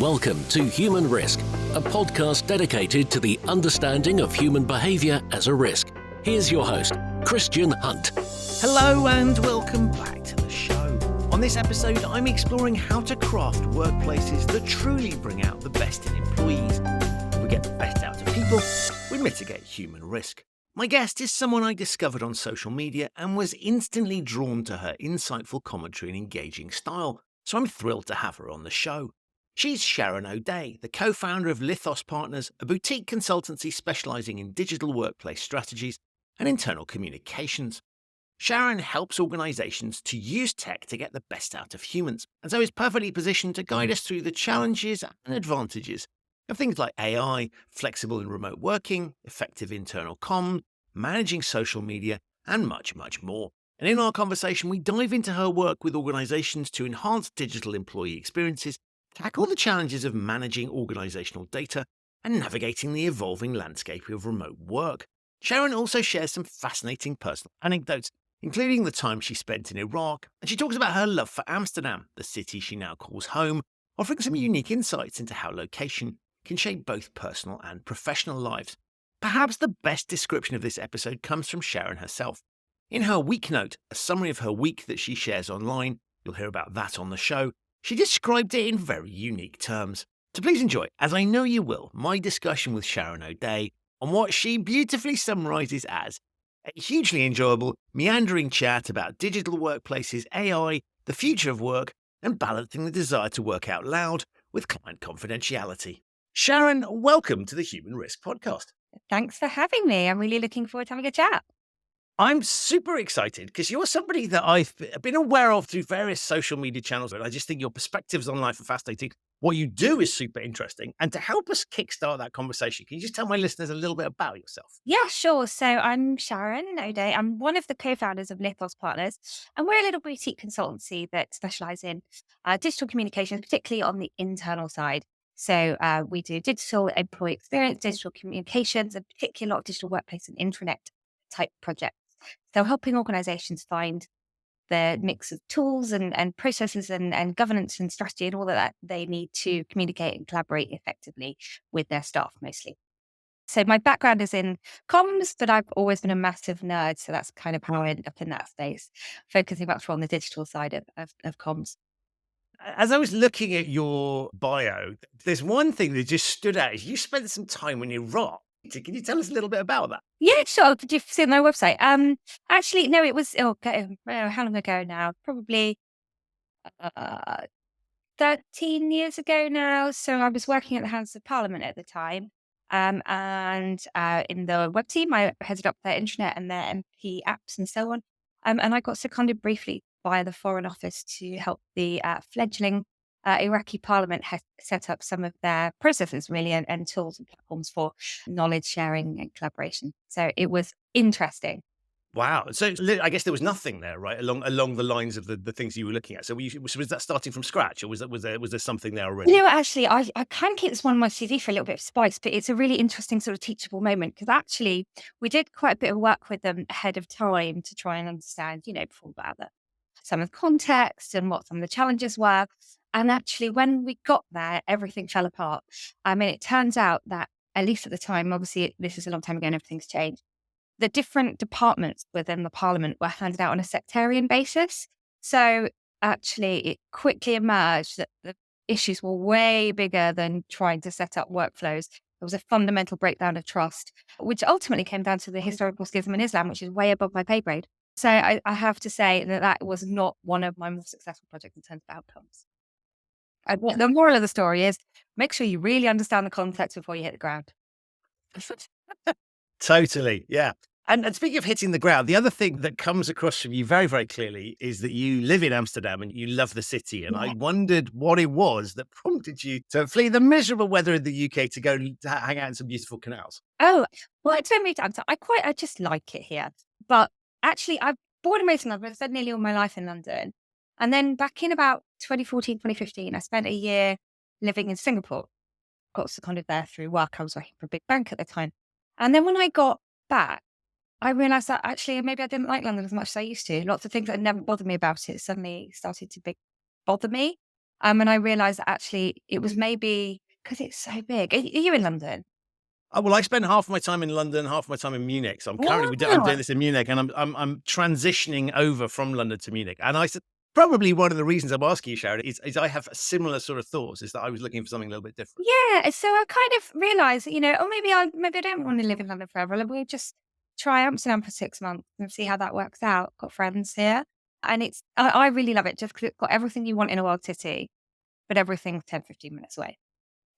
Welcome to Human Risk, a podcast dedicated to the understanding of human behaviour as a risk. Here's your host, Christian Hunt. Hello and welcome back to the show. On this episode, I'm exploring how to craft workplaces that truly bring out the best in employees. If we get the best out of people, we mitigate human risk. My guest is someone I discovered on social media and was instantly drawn to her insightful commentary and engaging style, so I'm thrilled to have her on the show. She's Sharon O'Dea, the co-founder of Lithos Partners, a boutique consultancy specialising in digital workplace strategies and internal communications. Sharon helps organisations to use tech to get the best out of humans, and so is perfectly positioned to guide us through the challenges and advantages of things like AI, flexible and remote working, effective internal comms, managing social media, and much, much more. And in our conversation, we dive into her work with organisations to enhance digital employee experiences, tackle the challenges of managing organisational data, and navigating the evolving landscape of remote work. Sharon also shares some fascinating personal anecdotes, including the time she spent in Iraq, and she talks about her love for Amsterdam, the city she now calls home, offering some unique insights into how location can shape both personal and professional lives. Perhaps the best description of this episode comes from Sharon herself. In her week note, a summary of her week that she shares online, you'll hear about that on the show, she described it in very unique terms. So please enjoy, as I know you will, my discussion with Sharon O'Dea on what she beautifully summarises as a hugely enjoyable, meandering chat about digital workplaces, AI, the future of work, and balancing the desire to work out loud with client confidentiality. Sharon, welcome to the Human Risk Podcast. Thanks for having me. I'm really looking forward to having a chat. I'm super excited because you're somebody that I've been aware of through various social media channels, and I just think your perspectives on life are fascinating. What you do is super interesting. And to help us kickstart that conversation, can you just tell my listeners a little bit about yourself? Yeah, sure. So I'm Sharon O'Dea. I'm one of the co-founders of Lithos Partners, and we're a little boutique consultancy that specialise in digital communications, particularly on the internal side. So we do digital employee experience, digital communications, and particularly a lot of digital workplace and intranet type projects. So helping organisations find the mix of tools and processes and governance and strategy and all of that they need to communicate and collaborate effectively with their staff mostly. So my background is in comms, but I've always been a massive nerd. So that's kind of how I ended up in that space, focusing much more on the digital side of comms. As I was looking at your bio, there's one thing that just stood out. Is you spent some time in Iraq. Can you tell us a little bit about that? Yeah, sure. Did you see it on my website? Actually, no, it was how long ago now? Probably 13 years ago now. So I was working at the House of Parliament at the time. And in the web team, I headed up their intranet and their MP apps and so on. And I got seconded briefly by the Foreign Office to help the fledgling Iraqi Parliament set up some of their processes really and tools and platforms for knowledge sharing and collaboration. So it was interesting. Wow. So I guess there was nothing there, right, along the lines of the things you were looking at. So was that starting from scratch, or was there something there already? You know, actually, I can keep this one on my CV for a little bit of spice, but it's a really interesting sort of teachable moment because actually we did quite a bit of work with them ahead of time to try and understand, before that, some of the context and what some of the challenges were. And actually, when we got there, everything fell apart. I mean, it turns out that, at least at the time, obviously this is a long time ago and everything's changed, the different departments within the Parliament were handed out on a sectarian basis. So actually, it quickly emerged that the issues were way bigger than trying to set up workflows. There was a fundamental breakdown of trust, which ultimately came down to the historical schism in Islam, which is way above my pay grade. So I have to say that was not one of my more successful projects in terms of outcomes. The moral of the story is make sure you really understand the context before you hit the ground. Totally, yeah. And speaking of hitting the ground, the other thing that comes across from you very, very clearly is that you live in Amsterdam and you love the city. And I wondered what it was that prompted you to flee the miserable weather in the UK to go to hang out in some beautiful canals. Oh, well, I don't move to Amsterdam. I just like it here. But actually, I'm born and raised in London. I've spent nearly all my life in London. And then back in about 2014, 2015, I spent a year living in Singapore. Got seconded there through work. I was working for a big bank at the time. And then when I got back, I realised that actually maybe I didn't like London as much as I used to. Lots of things that never bothered me about it suddenly started to bother me. And I realized that actually it was maybe because it's so big. Are you in London? Well, I spend half my time in London, half my time in Munich. So I'm currently I'm Wow. doing this in Munich, and I'm transitioning over from London to Munich. And I said probably one of the reasons I'm asking you, Sharon, is I have similar sort of thoughts. Is that I was looking for something a little bit different. Yeah. So I kind of realized, oh, maybe I don't want to live in London forever. Let me just try Amsterdam for 6 months and see how that works out. Got friends here. And I really love it just because it's got everything you want in a world city, but everything's 10, 15 minutes away.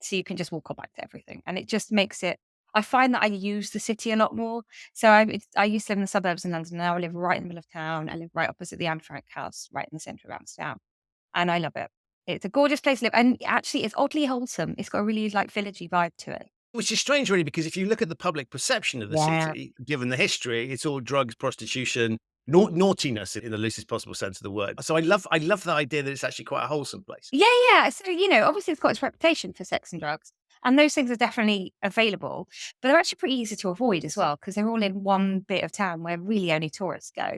So you can just walk back to everything. And it just makes it, I find that I use the city a lot more. So I used to live in the suburbs in London. Now I live right in the middle of town. I live right opposite the Anne Frank house, right in the centre of Amsterdam. And I love it. It's a gorgeous place to live. And actually, it's oddly wholesome. It's got a really villagey vibe to it. Which is strange, really, because if you look at the public perception of the Yeah. city, given the history, it's all drugs, prostitution, naughtiness in the loosest possible sense of the word. So I love the idea that it's actually quite a wholesome place. Yeah, yeah. So, obviously it's got its reputation for sex and drugs. And those things are definitely available, but they're actually pretty easy to avoid as well, because they're all in one bit of town where really only tourists go.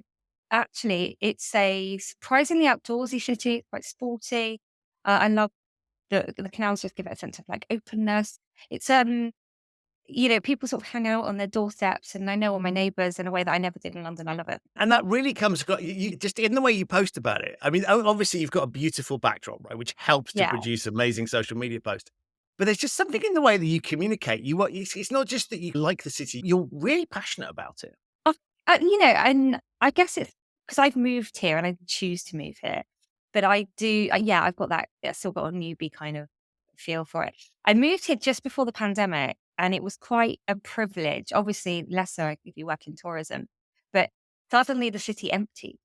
Actually, it's a surprisingly outdoorsy city. It's quite sporty. I love the canals just give it a sense of openness. It's people sort of hang out on their doorsteps, and I know all my neighbours in a way that I never did in London. I love it. And that really comes across, you just in the way you post about it. I mean, obviously you've got a beautiful backdrop, right, which helps to Yeah. produce amazing social media posts. But there's just something in the way that you communicate. It's not just that you like the city; you're really passionate about it. And I guess it's because I've moved here and I choose to move here. But I do, yeah, I've got that, I still got a newbie kind of feel for it. I moved here just before the pandemic and it was quite a privilege. Obviously, less so if you work in tourism, but suddenly the city emptied.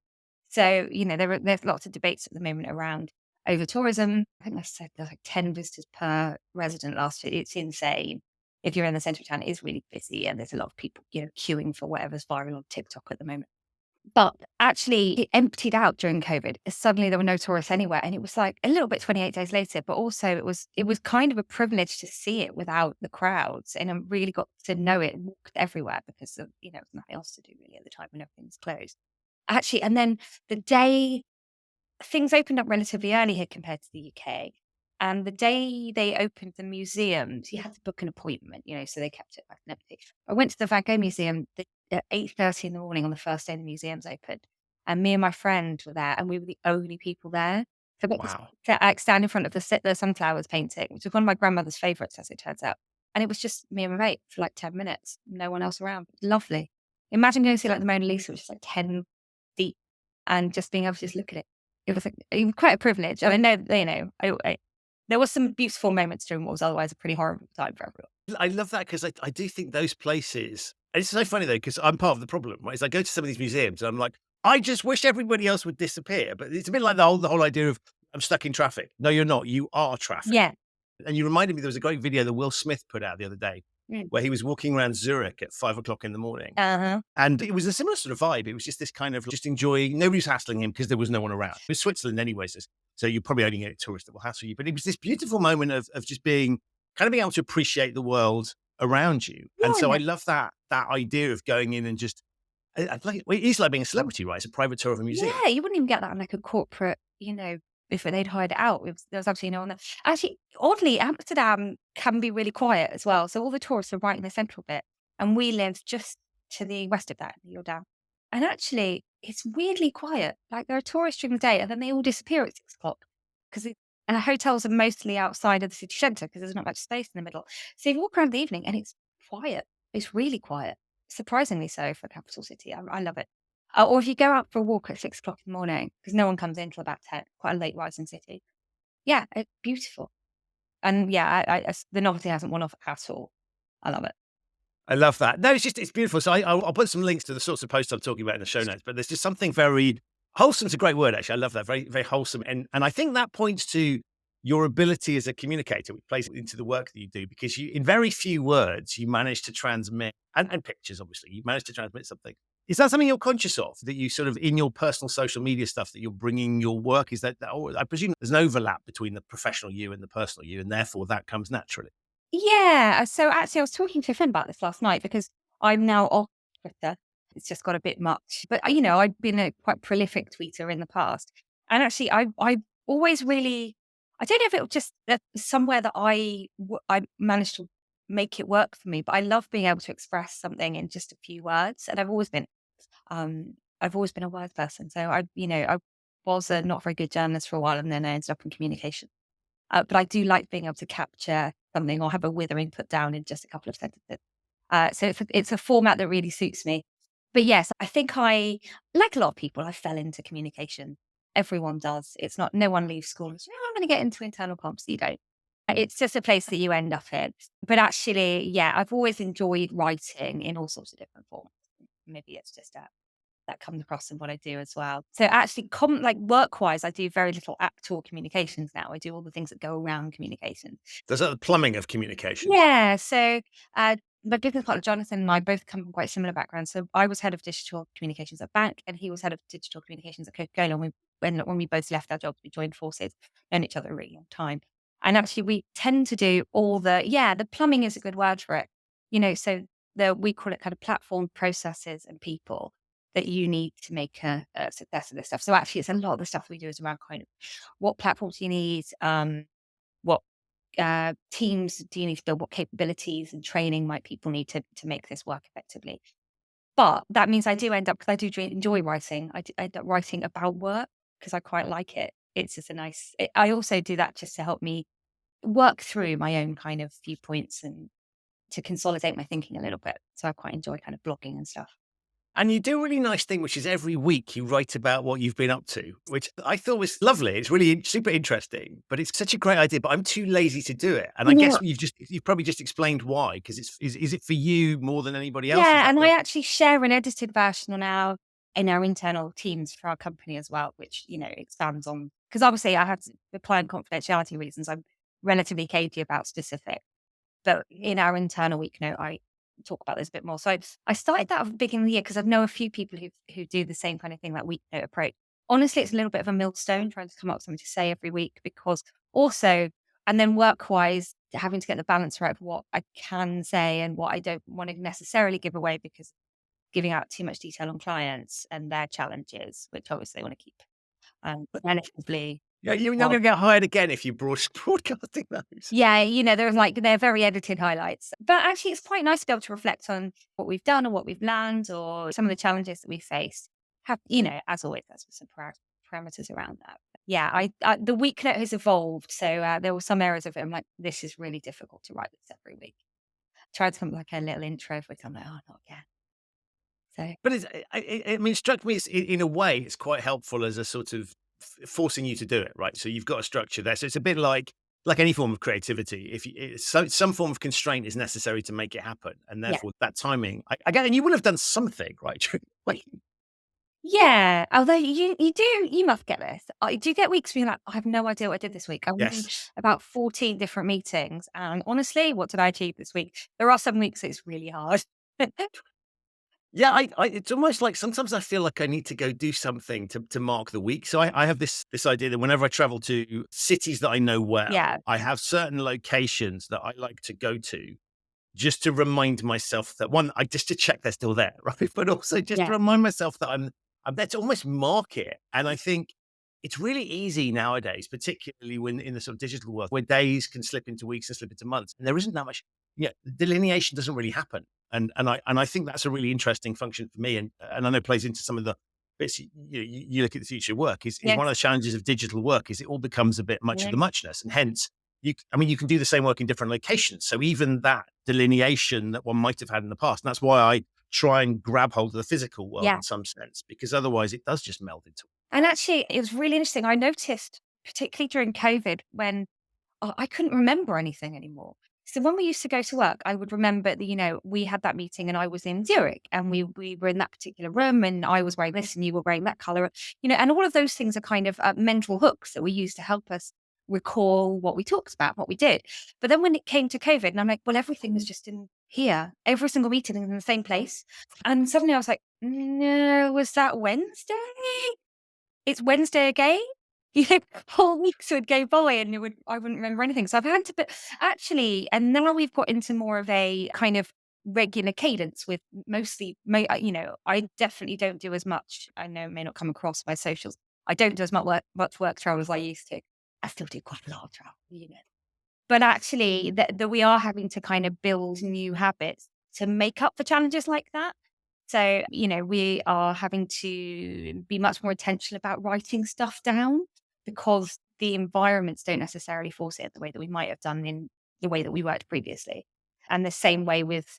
So, there's lots of debates at the moment around over tourism. I think I said there's 10 visitors per resident last year. It's insane. If you're in the centre of town, it is really busy and there's a lot of people, queuing for whatever's viral on TikTok at the moment. But actually, it emptied out during COVID. Suddenly, there were no tourists anywhere, and it was a little bit 28 days later. But also, it was kind of a privilege to see it without the crowds, and I really got to know it and walked everywhere because of, there was nothing else to do really at the time when everything was closed. Actually, and then the day things opened up relatively early here compared to the UK. And the day they opened the museums, you had to book an appointment, so they kept it empty. I went to the Van Gogh Museum at 8:30 in the morning on the first day the museums opened. And me and my friend were there, and we were the only people there. So I got Wow. to stand in front of the sunflowers painting, which was one of my grandmother's favourites, as it turns out. And it was just me and my mate for 10 minutes, no one else around. Lovely. Imagine going to see the Mona Lisa, which is 10 deep, and just being able to just look at it. It was quite a privilege. And I know, there was some beautiful moments during what was otherwise a pretty horrible time for everyone. I love that because I do think those places. And it's so funny though because I'm part of the problem, right? Is I go to some of these museums and I'm like, I just wish everybody else would disappear. But it's a bit like the whole idea of I'm stuck in traffic. No, you're not. You are traffic. Yeah. And you reminded me there was a great video that Will Smith put out the other day where he was walking around Zurich at 5 o'clock in the morning. Uh-huh. And it was a similar sort of vibe. It was just this kind of just enjoying. Nobody was hassling him because there was no one around. It was Switzerland anyways. So you probably only get a tourist that will hassle you. But it was this beautiful moment of just being able to appreciate the world around you. Yeah. And so I love that idea of going in and just, it's like being a celebrity, right? It's a private tour of a museum. Yeah, you wouldn't even get that on a corporate, if they'd hired it out. There was absolutely no one there. Actually, oddly, Amsterdam can be really quiet as well. So all the tourists are right in the central bit. And we live just to the west of that, you're down. And actually, it's weirdly quiet. There are tourists during the day and then they all disappear at 6 o'clock. And the hotels are mostly outside of the city centre because there's not much space in the middle. So you walk around in the evening and it's quiet. It's really quiet. Surprisingly so for a capital city. I love it. Or if you go out for a walk at 6 o'clock in the morning, because no one comes in till about 10, quite a late rising city. Yeah, it's beautiful. And yeah, the novelty hasn't worn off at all. I love it. I love that. No, it's beautiful. So I'll put some links to the sorts of posts I'm talking about in the show notes, but there's just something very wholesome. It's a great word, actually. I love that. Very, very wholesome. And I think that points to your ability as a communicator, which plays into the work that you do, because in very few words, you manage to transmit, and pictures, obviously, you manage to transmit something. Is that something you're conscious of, that you sort of, in your personal social media stuff, that you're bringing your work? Is that or I presume there's an overlap between the professional you and the personal you, and therefore that comes naturally? Yeah. So actually, I was talking to a friend about this last night because I'm now off Twitter. It's just got a bit much. But, I've been a quite prolific tweeter in the past. And actually, I always really, I don't know if it was just somewhere that I managed to make it work for me, but I love being able to express something in just a few words. And I've always been a word person. So I was a not very good journalist for a while, and then I ended up in communication. But I do like being able to capture something or have a withering put down in just a couple of sentences. So it's a format that really suits me. But yes, I think like a lot of people, I fell into communication. Everyone does. It's not, no one leaves school and says, "Oh, I'm going to get into internal comps." You don't. It's just a place that you end up in. But actually, yeah, I've always enjoyed writing in all sorts of different forms. Maybe it's just that comes across in what I do as well. So actually, like work-wise, I do very little actual communications now. I do all the things that go around communication. There's the plumbing of communications. Yeah. So my business partner Jonathan and I both come from quite similar backgrounds. So I was head of digital communications at bank, and he was head of digital communications at Coca-Cola. And when we both left our jobs, we joined forces, known each other a really long time. And actually, we tend to do all the plumbing is a good word for it. So we call it kind of platform processes and people that you need to make a success of this stuff. So actually, it's a lot of the stuff we do is around kind of what platforms you need, what teams do you need to build, what capabilities and training might people need to make this work effectively. But that means I do end up, because I do enjoy writing, I end up writing about work because I quite like it. It's just I also do that just to help me work through my own kind of viewpoints and to consolidate my thinking a little bit. So I quite enjoy kind of blogging and stuff. And you do a really nice thing, which is every week you write about what you've been up to, which I thought was lovely. It's really super interesting, but it's such a great idea. But I'm too lazy to do it. And I guess you've probably just explained why, because is it for you more than anybody else? Yeah, and I actually share an edited version in our internal teams for our company as well, which expands on, because obviously I have to, for client confidentiality reasons, I'm relatively cagey about specific. But in our internal week note, I talk about this a bit more. So I started that at the beginning of the year because I know a few people who do the same kind of thing, that week note approach. Honestly, it's a little bit of a millstone trying to come up with something to say every week, because also, and then work-wise, having to get the balance right of what I can say and what I don't want to necessarily give away, because giving out too much detail on clients and their challenges, which obviously they want to keep relatively. Yeah, you're not going to get hired again if you broadcasting those. Yeah, they're very edited highlights. But actually, it's quite nice to be able to reflect on what we've done or what we've learned or some of the challenges that we faced. As always, there's some parameters around that. But yeah, the week note has evolved. So there were some areas of it I'm like, this is really difficult to write this every week. Tried to come up with like a little intro, which I'm like, oh, not again. So, But it struck me in a way, it's quite helpful as a sort of forcing you to do it, right? So you've got a structure there. So it's a bit like any form of creativity. Some form of constraint is necessary to make it happen, and yeah. therefore that timing. I get, and you will have done something, right? Yeah, although you must get this. I do get weeks where you're like, I have no idea what I did this week. I went in about 14 different meetings, and honestly, what did I achieve this week? There are some weeks it's really hard. Yeah, it's almost like sometimes I feel like I need to go do something to mark the week. So I have this idea that whenever I travel to cities that I know well, Yeah. I have certain locations that I like to go to just to remind myself that just to check they're still there, right? But also just to remind myself that I'm there to almost mark it. And I think it's really easy nowadays, particularly when in the sort of digital world, where days can slip into weeks and slip into months, and there isn't that much. Delineation doesn't really happen, and I think that's a really interesting function for me, and I know it plays into some of the bits you look at the future of work. Is one of the challenges of digital work is it all becomes a bit much of the muchness, and hence you can do the same work in different locations. So even that delineation that one might have had in the past, and that's why I try and grab hold of the physical world in some sense, because otherwise it does just meld into. And actually, it was really interesting. I noticed, particularly during COVID, when I couldn't remember anything anymore. So when we used to go to work, I would remember that, we had that meeting and I was in Zurich and we were in that particular room and I was wearing this and you were wearing that color, and all of those things are kind of mental hooks that we use to help us recall what we talked about, what we did. But then when it came to COVID, and I'm like, well, everything was just in here. Every single meeting is in the same place. And suddenly I was like, no, was that Wednesday? It's Wednesday again? Whole weeks would go by and I wouldn't remember anything. So I've had to, but actually, and now we've got into more of a kind of regular cadence with mostly, I definitely don't do as much. I know it may not come across my socials. I don't do as much work travel as I used to. I still do quite a lot of travel, but actually that we are having to kind of build new habits to make up for challenges like that. So, we are having to be much more intentional about writing stuff down because the environments don't necessarily force it the way that we might have done in the way that we worked previously. And the same way with,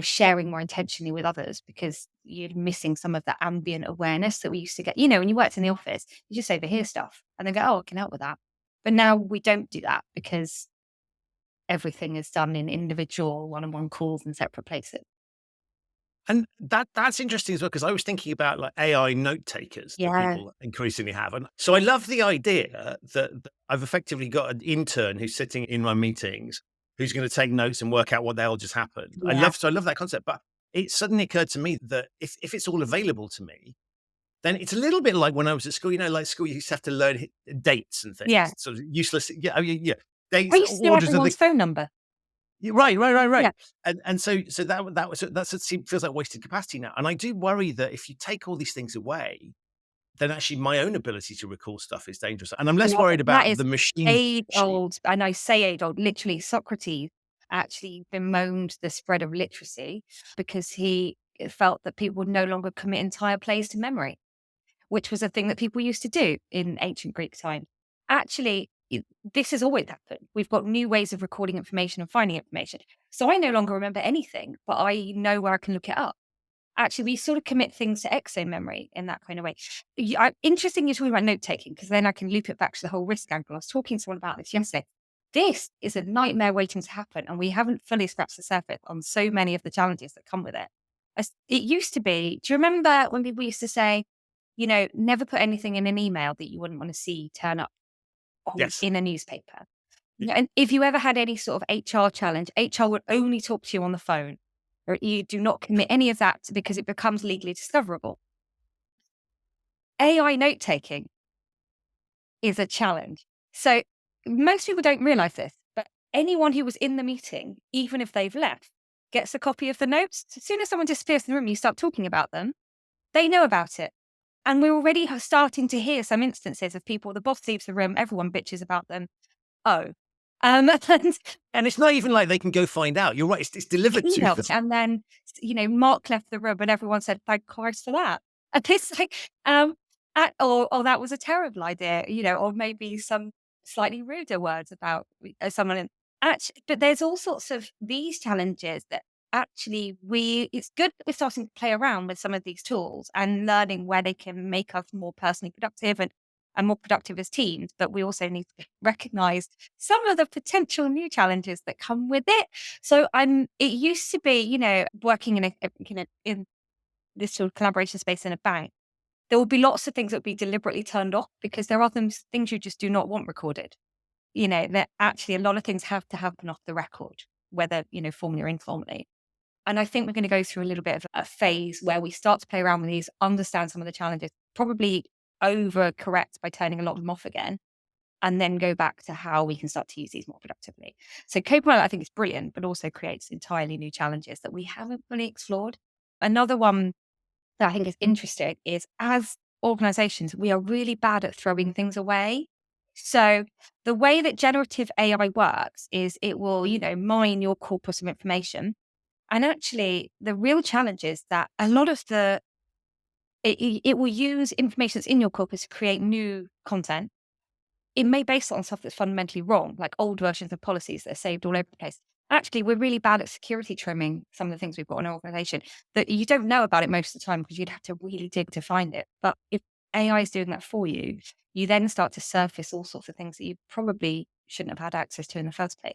sharing more intentionally with others because you're missing some of that ambient awareness that we used to get. When you worked in the office, you just overhear stuff and then go, oh, I can help with that. But now we don't do that because everything is done in individual one-on-one calls in separate places. And that's interesting as well, because I was thinking about like AI note takers that Yeah. people increasingly have. And so I love the idea that I've effectively got an intern who's sitting in my meetings who's going to take notes and work out what the hell just happened. I Yeah. love that concept. But it suddenly occurred to me that if it's all available to me, then it's a little bit like when I was at school, like school, you used to have to learn dates and things. Yeah. Sort of useless. Yeah. I mean, yeah. I Dates, used to know orders of everyone's the. phone number. Right. Yeah. And so feels like wasted capacity now. And I do worry that if you take all these things away, then actually my own ability to recall stuff is dangerous. And I'm less worried That about is the machine. age-old, and I say age-old, literally Socrates actually bemoaned the spread of literacy because he felt that people would no longer commit entire plays to memory, which was a thing that people used to do in ancient Greek times. Actually, this has always happened. We've got new ways of recording information and finding information. So I no longer remember anything, but I know where I can look it up. Actually, we sort of commit things to exo memory in that kind of way. Interesting you're talking about note taking, because then I can loop it back to the whole risk angle. I was talking to someone about this yesterday. This is a nightmare waiting to happen, and we haven't fully scratched the surface on so many of the challenges that come with it. It used to be, do you remember when people used to say, never put anything in an email that you wouldn't want to see turn up Yes. in a newspaper? And if you ever had any sort of HR challenge, HR would only talk to you on the phone. Or you do not commit any of that because it becomes legally discoverable. AI note taking is a challenge. So most people don't realize this, but anyone who was in the meeting, even if they've left, gets a copy of the notes. As soon as someone disappears from the room, you start talking about them, they know about it. And we're already starting to hear some instances of people, the boss leaves the room, everyone bitches about them. Oh. And it's not even like they can go find out. You're right. It's delivered to them. And then, Mark left the room and everyone said, thank Christ for that. And it's like, or that was a terrible idea, or maybe some slightly ruder words about someone. But there's all sorts of these challenges that actually it's good that we're starting to play around with some of these tools and learning where they can make us more personally productive and more productive as teams, but we also need to recognize some of the potential new challenges that come with it. So it used to be, working in this sort of collaboration space in a bank, there will be lots of things that would be deliberately turned off because there are things you just do not want recorded. That actually a lot of things have to happen off the record, whether, formally or informally. And I think we're going to go through a little bit of a phase where we start to play around with these, understand some of the challenges, probably overcorrect by turning a lot of them off again, and then go back to how we can start to use these more productively. So Copilot, I think, is brilliant, but also creates entirely new challenges that we haven't fully explored. Another one that I think is interesting is as organizations, we are really bad at throwing things away. So the way that generative AI works is it will, mine your corpus of information. And actually, the real challenge is that a lot of it will use information that's in your corpus to create new content. It may base it on stuff that's fundamentally wrong, like old versions of policies that are saved all over the place. Actually, we're really bad at security trimming some of the things we've got in our organization that you don't know about it most of the time because you'd have to really dig to find it. But if AI is doing that for you, you then start to surface all sorts of things that you probably shouldn't have had access to in the first place.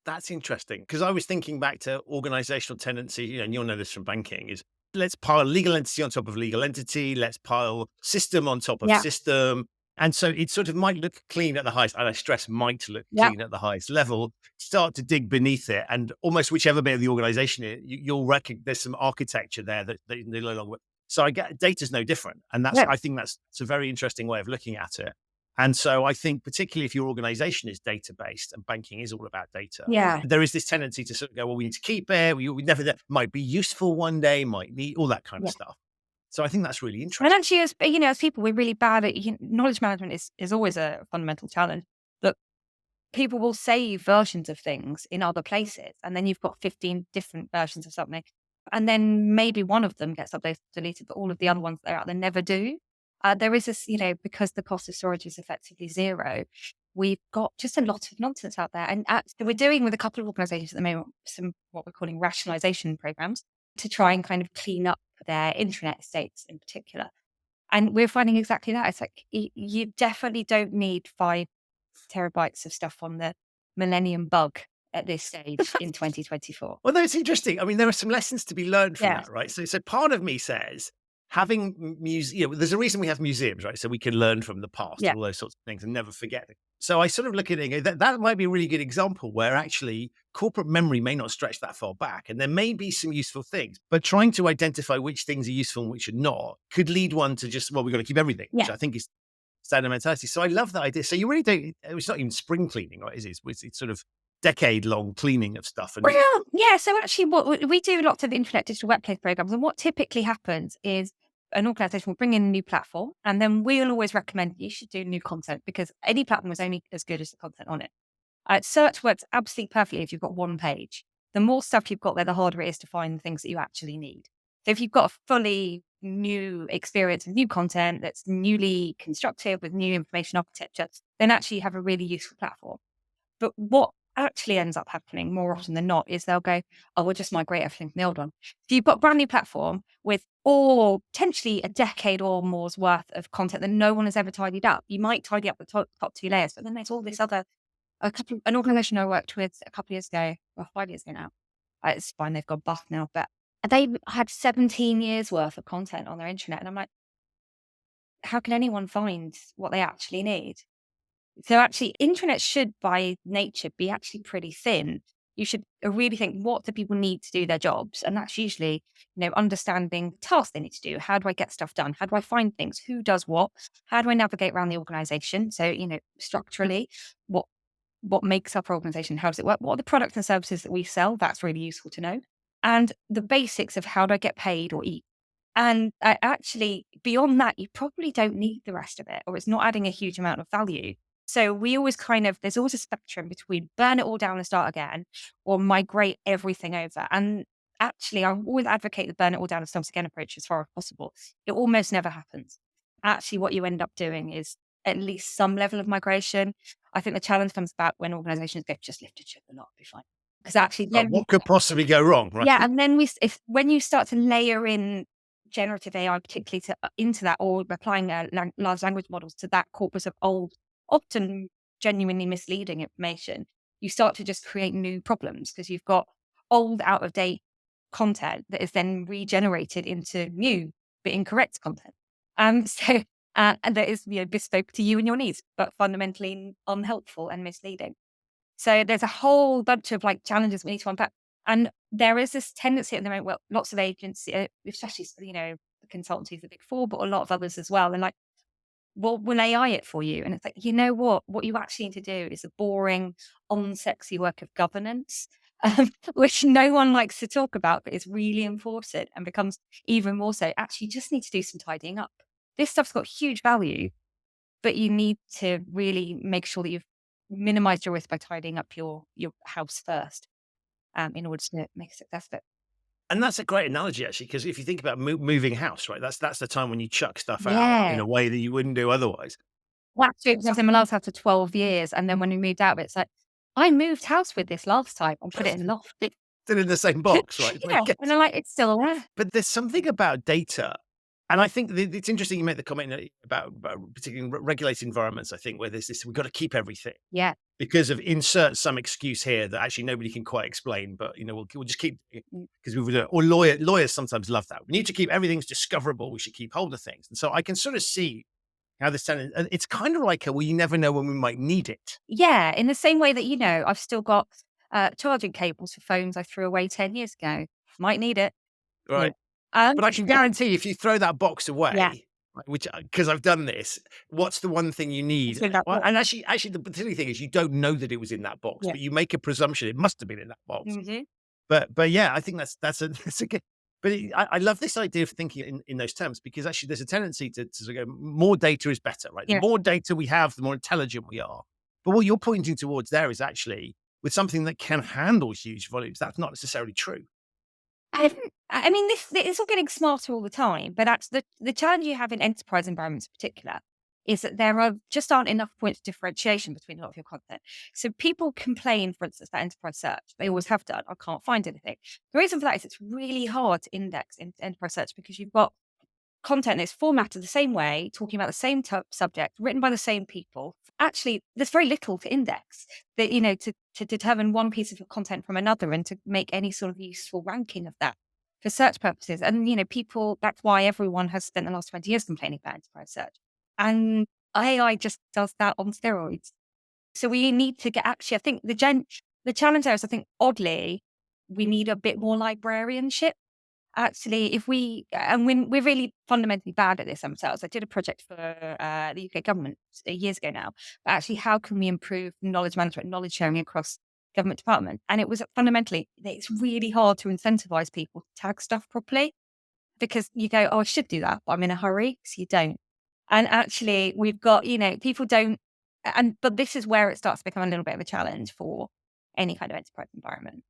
That's interesting because I was thinking back to organizational tendency, and you'll know this from banking, is let's pile legal entity on top of legal entity. Let's pile system on top of system. And so it sort of might look clean at the highest, and I stress might look clean at the highest level, start to dig beneath it. And almost whichever bit of the organization you'll recognize there's some architecture there that they no longer. So I get data's no different. And I think that's a very interesting way of looking at it. And so I think particularly if your organization is data-based and banking is all about data, there is this tendency to sort of go, well, we need to keep it. We never, that might be useful one day, might need all that kind of stuff. So I think that's really And interesting. actually, as people, we're really bad at knowledge management is always a fundamental challenge. But people will save versions of things in other places, and then you've got 15 different versions of something, and then maybe one of them gets updated, deleted, but all of the other ones that are out there never do. There is this, because the cost of storage is effectively zero, we've got just a lot of nonsense out there. And we're doing with a couple of organizations at the moment some what we're calling rationalization programs to try and kind of clean up their intranet estates in particular. And we're finding exactly that. It's like you definitely don't need 5 terabytes of stuff on the Millennium Bug at this stage in 2024. Well, no, it's interesting. I mean, there are some lessons to be learned from Yeah. that, right? So part of me says having there's a reason we have museums, right? So we can learn from the past, Yeah. all those sorts of things, and never forget it. So I sort of look at it and go, that might be a really good example where actually corporate memory may not stretch that far back, and there may be some useful things, but trying to identify which things are useful and which are not could lead one to just, well, we've got to keep everything, which Yeah. I think is standard mentality. So I love that idea. So you really don't, it's not even spring cleaning, right? Is it? It's sort of decade-long cleaning of stuff. And Well, yeah. So actually, what we do lots of internet digital workplace programs, and what typically happens is an organization will bring in a new platform, and then we'll always recommend you should do new content because any platform is only as good as the content on it. Search works absolutely perfectly if you've got one page. The more stuff you've got there, the harder it is to find the things that you actually need. So if you've got a fully new experience and new content that's newly constructed with new information architecture, then actually you have a really useful platform. But what actually ends up happening more often than not is they'll go, oh, we'll just migrate everything from the old one. So you've got a brand new platform with or potentially a decade or more's worth of content that no one has ever tidied up. You might tidy up the top 2 layers, but then there's all this other, an organization I worked with a couple of years ago, well, 5 years ago now. It's fine, they've gone bust now, but they had 17 years worth of content on their intranet. And I'm like, how can anyone find what they actually need? So actually, intranet should by nature be actually pretty thin. You should really think, what do people need to do their jobs? And that's usually, understanding the tasks they need to do. How do I get stuff done? How do I find things? Who does what? How do I navigate around the organization? So, structurally, what makes up our organization? How does it work? What are the products and services that we sell? That's really useful to know. And the basics of how do I get paid or eat? And actually, beyond that, you probably don't need the rest of it, or it's not adding a huge amount of value. So we always there's always a spectrum between burn it all down and start again or migrate everything over. And actually, I always advocate the burn it all down and start again approach as far as possible. It almost never happens. Actually, what you end up doing is at least some level of migration. I think the challenge comes about when organizations go, just lift and shift and not be fine. Because actually, what could possibly go wrong, right? yeah, and then when you start to layer in generative AI, particularly into that, or applying large language models to that corpus of old, often genuinely misleading information, you start to just create new problems because you've got old, out of date content that is then regenerated into new but incorrect content. So and that is bespoke to you and your needs, but fundamentally unhelpful and misleading. So there's a whole bunch of challenges we need to unpack. And there is this tendency at the moment, well, lots of agencies, especially, the consultancies, the big four, but a lot of others as well. They're like, well, we'll AI it for you. And it's like, you know what you actually need to do is a boring, unsexy work of governance, which no one likes to talk about, but is really important and becomes even more so. Actually, you just need to do some tidying up. This stuff's got huge value, but you need to really make sure that you've minimized your risk by tidying up your house first, in order to make a success of it. And that's a great analogy, actually, because if you think about moving house, right, that's the time when you chuck stuff out Yeah. in a way that you wouldn't do otherwise. Well, actually, it was in my last house for 12 years. And then when we moved out of it, it's like, I moved house with this last time and put it in the loft. Still in the same box, right? Yeah. And I'm like, it's still there. But there's something about data. And I think it's interesting you make the comment about particularly in regulated environments, I think, where there's this, we've got to keep everything. Yeah. Because of insert some excuse here that actually nobody can quite explain, but we'll just keep, because we would do it. Or lawyers sometimes love that. We need to keep everything's discoverable. We should keep hold of things. And so I can sort of see how this sounds. It's kind of like you never know when we might need it. Yeah. In the same way that, I've still got charging cables for phones I threw away 10 years ago. Might need it. Right. Yeah. But I can guarantee if you throw that box away, Yeah. which, because I've done this, what's the one thing you need? It's in that box. And actually, the silly thing is you don't know that it was in that box, Yeah. but you make a presumption it must have been in that box. Mhm. But yeah, I think that's a good. But I love this idea of thinking in those terms, because actually there's a tendency to sort of go, more data is better, right? The Yeah. more data we have, the more intelligent we are. But what you're pointing towards there is actually with something that can handle huge volumes, that's not necessarily true. I mean, this it's all getting smarter all the time, but that's the challenge you have in enterprise environments in particular is that there aren't enough points of differentiation between a lot of your content. So people complain, for instance, that enterprise search, they always have done, I can't find anything. The reason for that is it's really hard to index in enterprise search because you've got content that's formatted the same way, talking about the same subject, written by the same people. Actually, there's very little to index that, to determine one piece of content from another and to make any sort of useful ranking of that for search purposes. And, people, that's why everyone has spent the last 20 years complaining about enterprise search. And AI just does that on steroids. So we need to actually, I think the challenge there is, I think, oddly, we need a bit more librarianship. Actually, we're really fundamentally bad at this themselves. I did a project for the UK government years ago now, but actually, how can we improve knowledge management, knowledge sharing across government department? And it was fundamentally, it's really hard to incentivize people to tag stuff properly because you go, oh, I should do that, but I'm in a hurry, so you don't. And actually, we've got, people don't, but this is where it starts to become a little bit of a challenge for any kind of enterprise environment.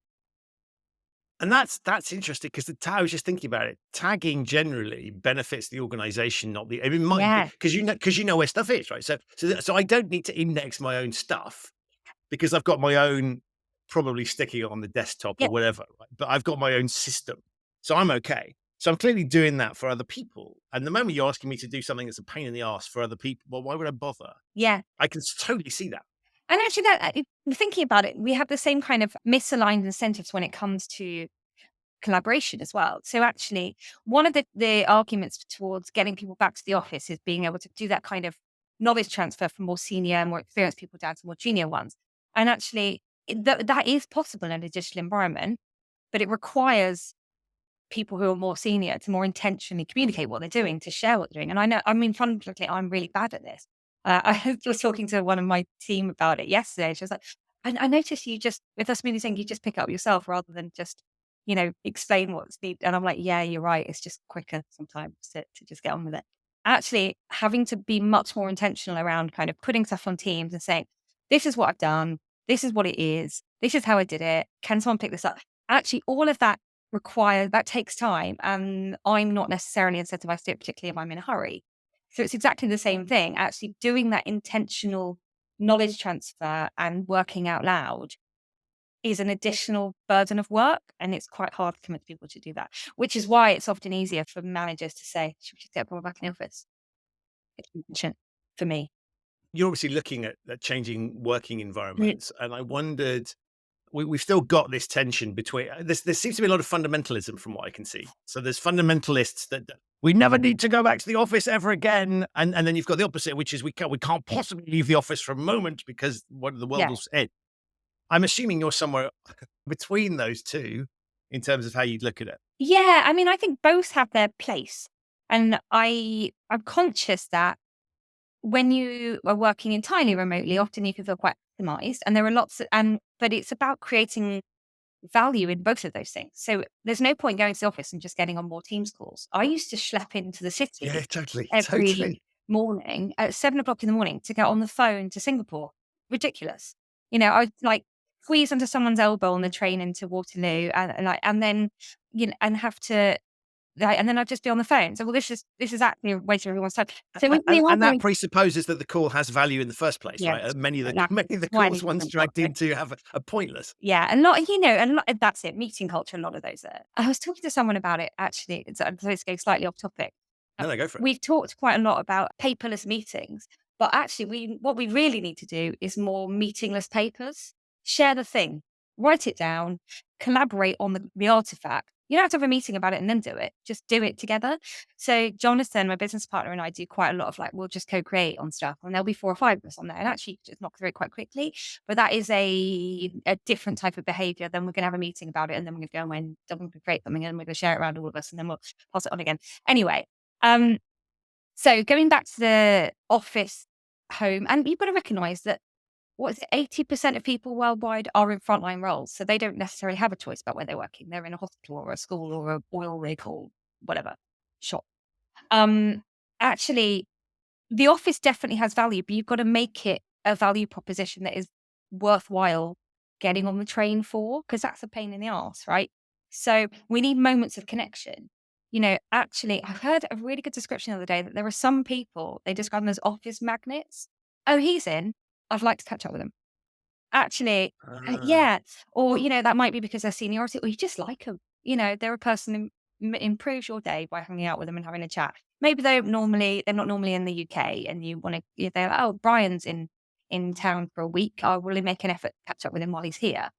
And that's interesting because I was just thinking about it. Tagging generally benefits the organization, not the. I mean, Yeah. because you know where stuff is, right? So I don't need to index my own stuff because I've got my own, probably sticking it on the desktop Yeah. or whatever. Right? But I've got my own system, so I'm okay. So I'm clearly doing that for other people. And the moment you're asking me to do something that's a pain in the ass for other people, well, why would I bother? Yeah. I can totally see that. And actually, thinking about it, we have the same kind of misaligned incentives when it comes to collaboration as well. So actually, one of the arguments towards getting people back to the office is being able to do that kind of knowledge transfer from more senior, more experienced people down to more junior ones. And actually, that is possible in a digital environment, but it requires people who are more senior to more intentionally communicate what they're doing, to share what they're doing. And fundamentally, I'm really bad at this. I was talking to one of my team about it yesterday. She was like, I noticed you just, with us meeting, you just pick up yourself rather than just, explain what's needed. And I'm like, yeah, you're right. It's just quicker sometimes to just get on with it. Actually, having to be much more intentional around kind of putting stuff on Teams and saying, this is what I've done. This is what it is. This is how I did it. Can someone pick this up? Actually, all of that that takes time, and I'm not necessarily incentivized to do it, particularly if I'm in a hurry. So it's exactly the same thing. Actually, doing that intentional knowledge transfer and working out loud is an additional burden of work, and it's quite hard to commit people to do that. Which is why it's often easier for managers to say, "Should we just get people back in the office?" It's efficient for me. You're obviously looking at changing working environments, and I wondered. We've still got this tension between there seems to be a lot of fundamentalism from what I can see. So there's fundamentalists that we never need to go back to the office ever again, and then you've got the opposite, which is we can't possibly leave the office for a moment because what the world Yeah. will end. I'm assuming you're somewhere between those two in terms of how you look at it. Yeah, I mean, I think both have their place, and I'm conscious that when you are working entirely remotely, often you can feel quite optimized, and there are but it's about creating value in both of those things. So there's no point going to the office and just getting on more Teams calls. I used to schlep into the Yeah, city totally, every totally. morning at 7 o'clock in the morning to get on the phone to Singapore. Ridiculous. I would like squeeze under someone's elbow on the train into Waterloo and then, and have to, and then I'd just be on the phone. So, well, this is actually a waste of everyone's time. So And that presupposes that the call has value in the first place, right? yes, Many of the exactly. many of the Why I calls need to one's think dragged about it. into have are pointless. Yeah, that's it. Meeting culture, a lot of those are. I was talking to someone about it actually. So it's going slightly off topic. No, go for it. We've talked quite a lot about paperless meetings, but actually, what we really need to do is more meetingless papers. Share the thing, write it down, collaborate on the artifact. You don't have to have a meeting about it and then do it. Just do it together. So Jonathan, my business partner, and I do quite a lot of we'll just co-create on stuff, and there'll be 4 or 5 of us on there, and actually just knock through it quite quickly. But that is a different type of behavior. Then we're going to have a meeting about it, and then we're going to go and create something, and we're going to share it around all of us, and then we'll pass it on again. Anyway, so going back to the office home, and you've got to recognize that what is it, 80% of people worldwide are in frontline roles. So they don't necessarily have a choice about where they're working. They're in a hospital or a school or a oil rig or whatever shop. Um, Actually, the office definitely has value, but you've got to make it a value proposition that is worthwhile getting on the train for, because that's a pain in the arse, right? So we need moments of connection. Actually, I heard a really good description the other day that there are some people, they describe them as office magnets. Oh, he's in. I'd like to catch up with him. Actually, Ah. yeah. Or, that might be because they're seniority or you just like them. They're a person who improves your day by hanging out with them and having a chat. Maybe they're not normally in the UK and you want to, they're like, oh, Brian's in town for a week. I will really make an effort to catch up with him while he's here.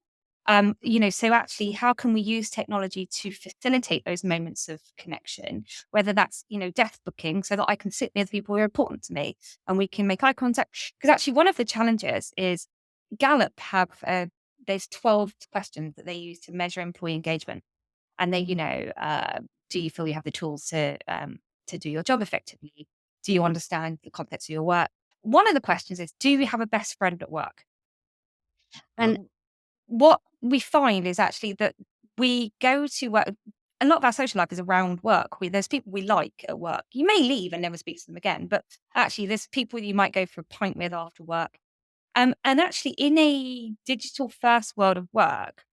So actually, how can we use technology to facilitate those moments of connection, whether that's, desk booking so that I can sit near the people who are important to me and we can make eye contact? Because actually, one of the challenges is Gallup have, there's 12 questions that they use to measure employee engagement. And they, do you feel you have the tools to do your job effectively? Do you understand the context of your work? One of the questions is, do you have a best friend at work? And Oh. what we find is actually that we go to work. A lot of our social life is around work. There's people we like at work. You may leave and never speak to them again, but actually, there's people you might go for a pint with after work. And actually, in a digital first world of work,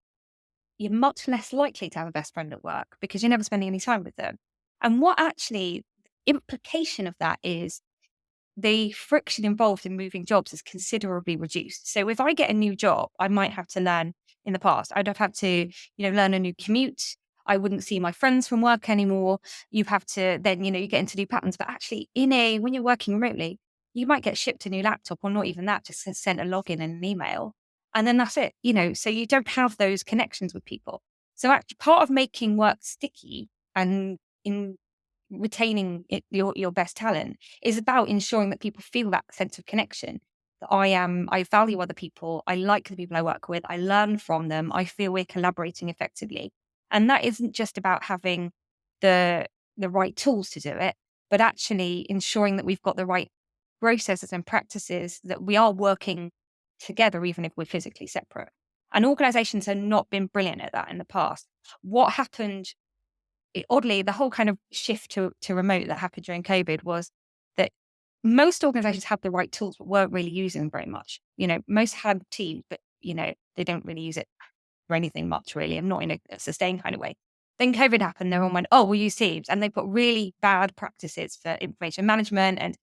you're much less likely to have a best friend at work because you're never spending any time with them. And what actually implication of that is the friction involved in moving jobs is considerably reduced. So if I get a new job, I might have to learn in the past. I'd have had to, learn a new commute. I wouldn't see my friends from work anymore. You have to then, you get into new patterns. But actually, when you're working remotely, you might get shipped a new laptop or not even that, just sent a login and an email. And then that's it, so you don't have those connections with people. So actually part of making work sticky and in retaining your best talent is about ensuring that people feel that sense of connection. That I value other people. I like the people I work with. I learn from them. I feel we're collaborating effectively. And that isn't just about having the right tools to do it, but actually ensuring that we've got the right processes and practices that we are working together, even if we're physically separate. And organizations have not been brilliant at that in the past. What happened, oddly, the whole kind of shift to remote that happened during COVID was that most organizations had the right tools, but weren't really using them very much. Most had Teams, but, they don't really use it for anything much, really, and not in a sustained kind of way. Then COVID happened, everyone went, oh, we'll use Teams. And they've got really bad practices for information management. And,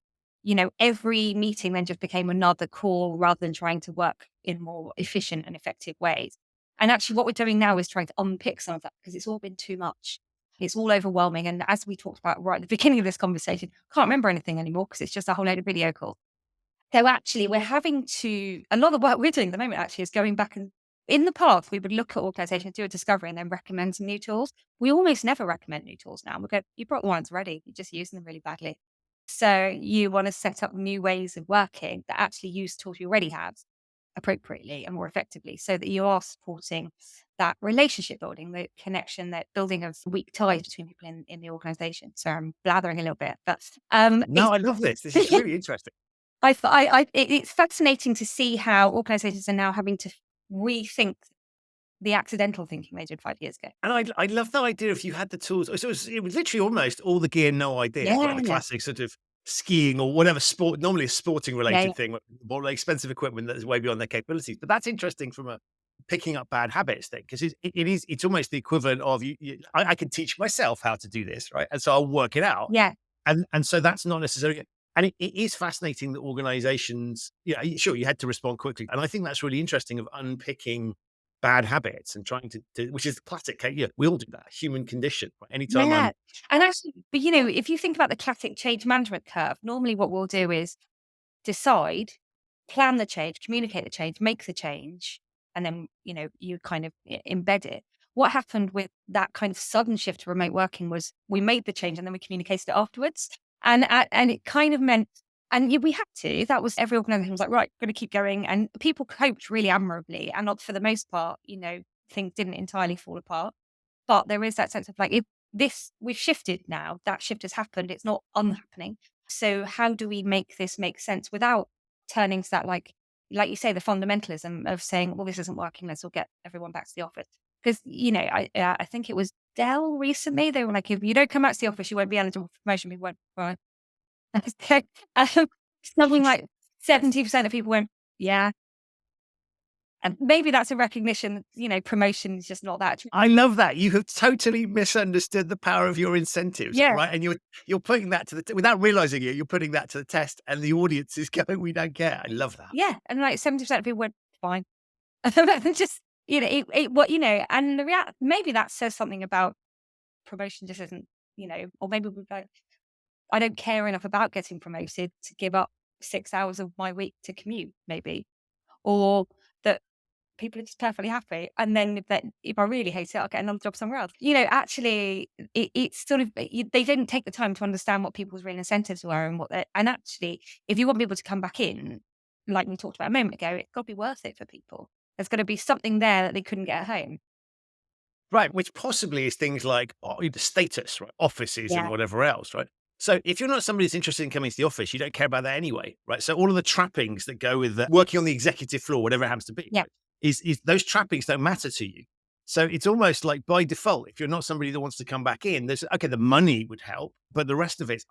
every meeting then just became another call rather than trying to work in more efficient and effective ways. And actually what we're doing now is trying to unpick some of that because it's all been too much. It's all overwhelming. And as we talked about right at the beginning of this conversation, can't remember anything anymore because it's just a whole load of video calls. So actually we're having to, a lot of the work we're doing at the moment actually is going back, and in the past we would look at organizations, do a discovery and then recommend some new tools. We almost never recommend new tools now. We go, you've got the ones ready, you're just using them really badly. So you want to set up new ways of working that actually use tools you already have appropriately and more effectively so that you are supporting that relationship building, the connection, that building of weak ties between people in the organization. So I'm blathering a little bit, but No, I love this. This is really interesting. it's fascinating to see how organizations are now having to rethink the accidental thinking they did 5 years ago. And I love the idea if you had the tools. So it was literally almost all the gear, no idea. Like the Yeah. classic sort of skiing or whatever sport, normally a sporting related Yeah. thing, more like expensive equipment that is way beyond their capabilities. But that's interesting from a picking up bad habits thing, because it's almost the equivalent of I can teach myself how to do this, right? And so I'll work it out. Yeah. And so that's not necessarily. And it is fascinating that organizations, sure, you had to respond quickly. And I think that's really interesting of unpicking bad habits and trying to which is the classic case. Yeah, we all do that. Human condition. Right? Anytime Yeah. And actually, but if you think about the classic change management curve, normally what we'll do is decide, plan the change, communicate the change, make the change, and then, you kind of embed it. What happened with that kind of sudden shift to remote working was we made the change and then we communicated it afterwards. And it kind of meant, and we had to, that was every organization was like, right, going to keep going. And people coped really admirably. And not for the most part, things didn't entirely fall apart. But there is that sense of like, if we've shifted now, that shift has happened, it's not unhappening. So how do we make this make sense without turning to that like like you say, the fundamentalism of saying, well, this isn't working, let's all get everyone back to the office. Because, I think it was Dell recently, they were like, if you don't come back to the office, you won't be eligible for promotion. People went, right. um, Something like 70% of people went, yeah. And maybe that's a recognition, promotion is just not that. I love that. You have totally misunderstood the power of your incentives, Yeah. right? And you're putting that to without realizing it, you're putting that to the test, and the audience is going, "We don't care." I love that. Yeah. And like 70% of people went, fine. Just, and maybe that says something about promotion just isn't, or maybe we go, I don't care enough about getting promoted to give up 6 hours of my week to commute, maybe. Or that people are just perfectly happy. And then if I really hate it, I'll get another job somewhere else. Actually, it's sort of, they didn't take the time to understand what people's real incentives were and actually, if you want people to come back in, like we talked about a moment ago, it's got to be worth it for people. There's got to be something there that they couldn't get at home. Right, which possibly is things like the status, right? Offices and Yeah. whatever else, right? So if you're not somebody who's interested in coming to the office, you don't care about that anyway, right? So all of the trappings that go with working on the executive floor, whatever it happens to be, Yeah. right, is those trappings don't matter to you. So it's almost like by default, if you're not somebody that wants to come back in, the money would help, but the rest of it's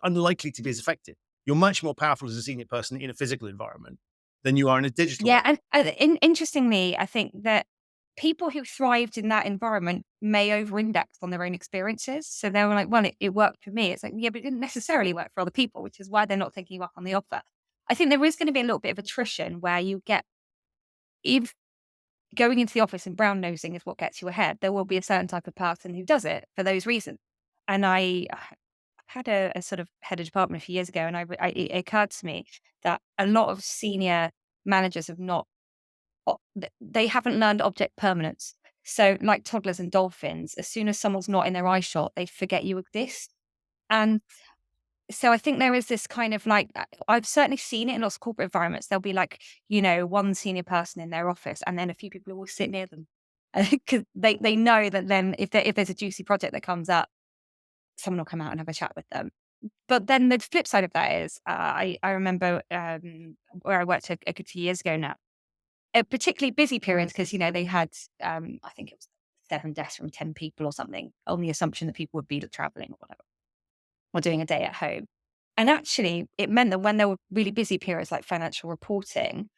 unlikely to be as effective. You're much more powerful as a senior person in a physical environment than you are in a digital one. Yeah. And interestingly, I think that people who thrived in that environment may over-index on their own experiences. So they were like, well, it worked for me. It's like, yeah, but it didn't necessarily work for other people, which is why they're not taking you up on the offer. I think there is going to be a little bit of attrition where you get, if going into the office and brown nosing is what gets you ahead, there will be a certain type of person who does it for those reasons. And I had a sort of head of department a few years ago, and it occurred to me that a lot of senior managers have not, they haven't learned object permanence. So like toddlers and dolphins, as soon as someone's not in their eye shot, they forget you exist. And so I think there is this kind of like, I've certainly seen it in lots of corporate environments. There'll be like, one senior person in their office and then a few people who will sit near them. Because they know that then if there's a juicy project that comes up, someone will come out and have a chat with them. But then the flip side of that is, I remember where I worked a good few years ago now, particularly busy periods, because, they had, I think it was 7 desks from 10 people or something, on the assumption that people would be traveling or whatever, or doing a day at home. And actually, it meant that when there were really busy periods like financial reporting,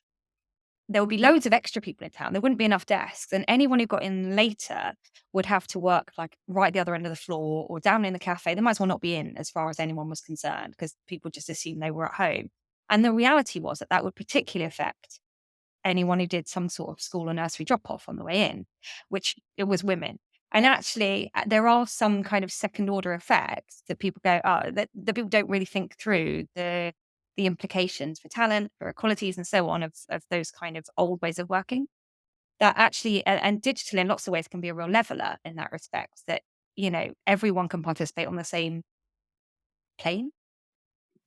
there would be loads of extra people in town. There wouldn't be enough desks. And anyone who got in later would have to work like right at the other end of the floor or down in the cafe. They might as well not be in as far as anyone was concerned, because people just assumed they were at home. And the reality was that would particularly affect anyone who did some sort of school or nursery drop-off on the way in, which it was women. And actually, there are some kind of second order effects that people go, that people don't really think through the implications for talent, for equalities, and so on of those kind of old ways of working. That actually, and digital in lots of ways can be a real leveler in that respect, that, everyone can participate on the same plane.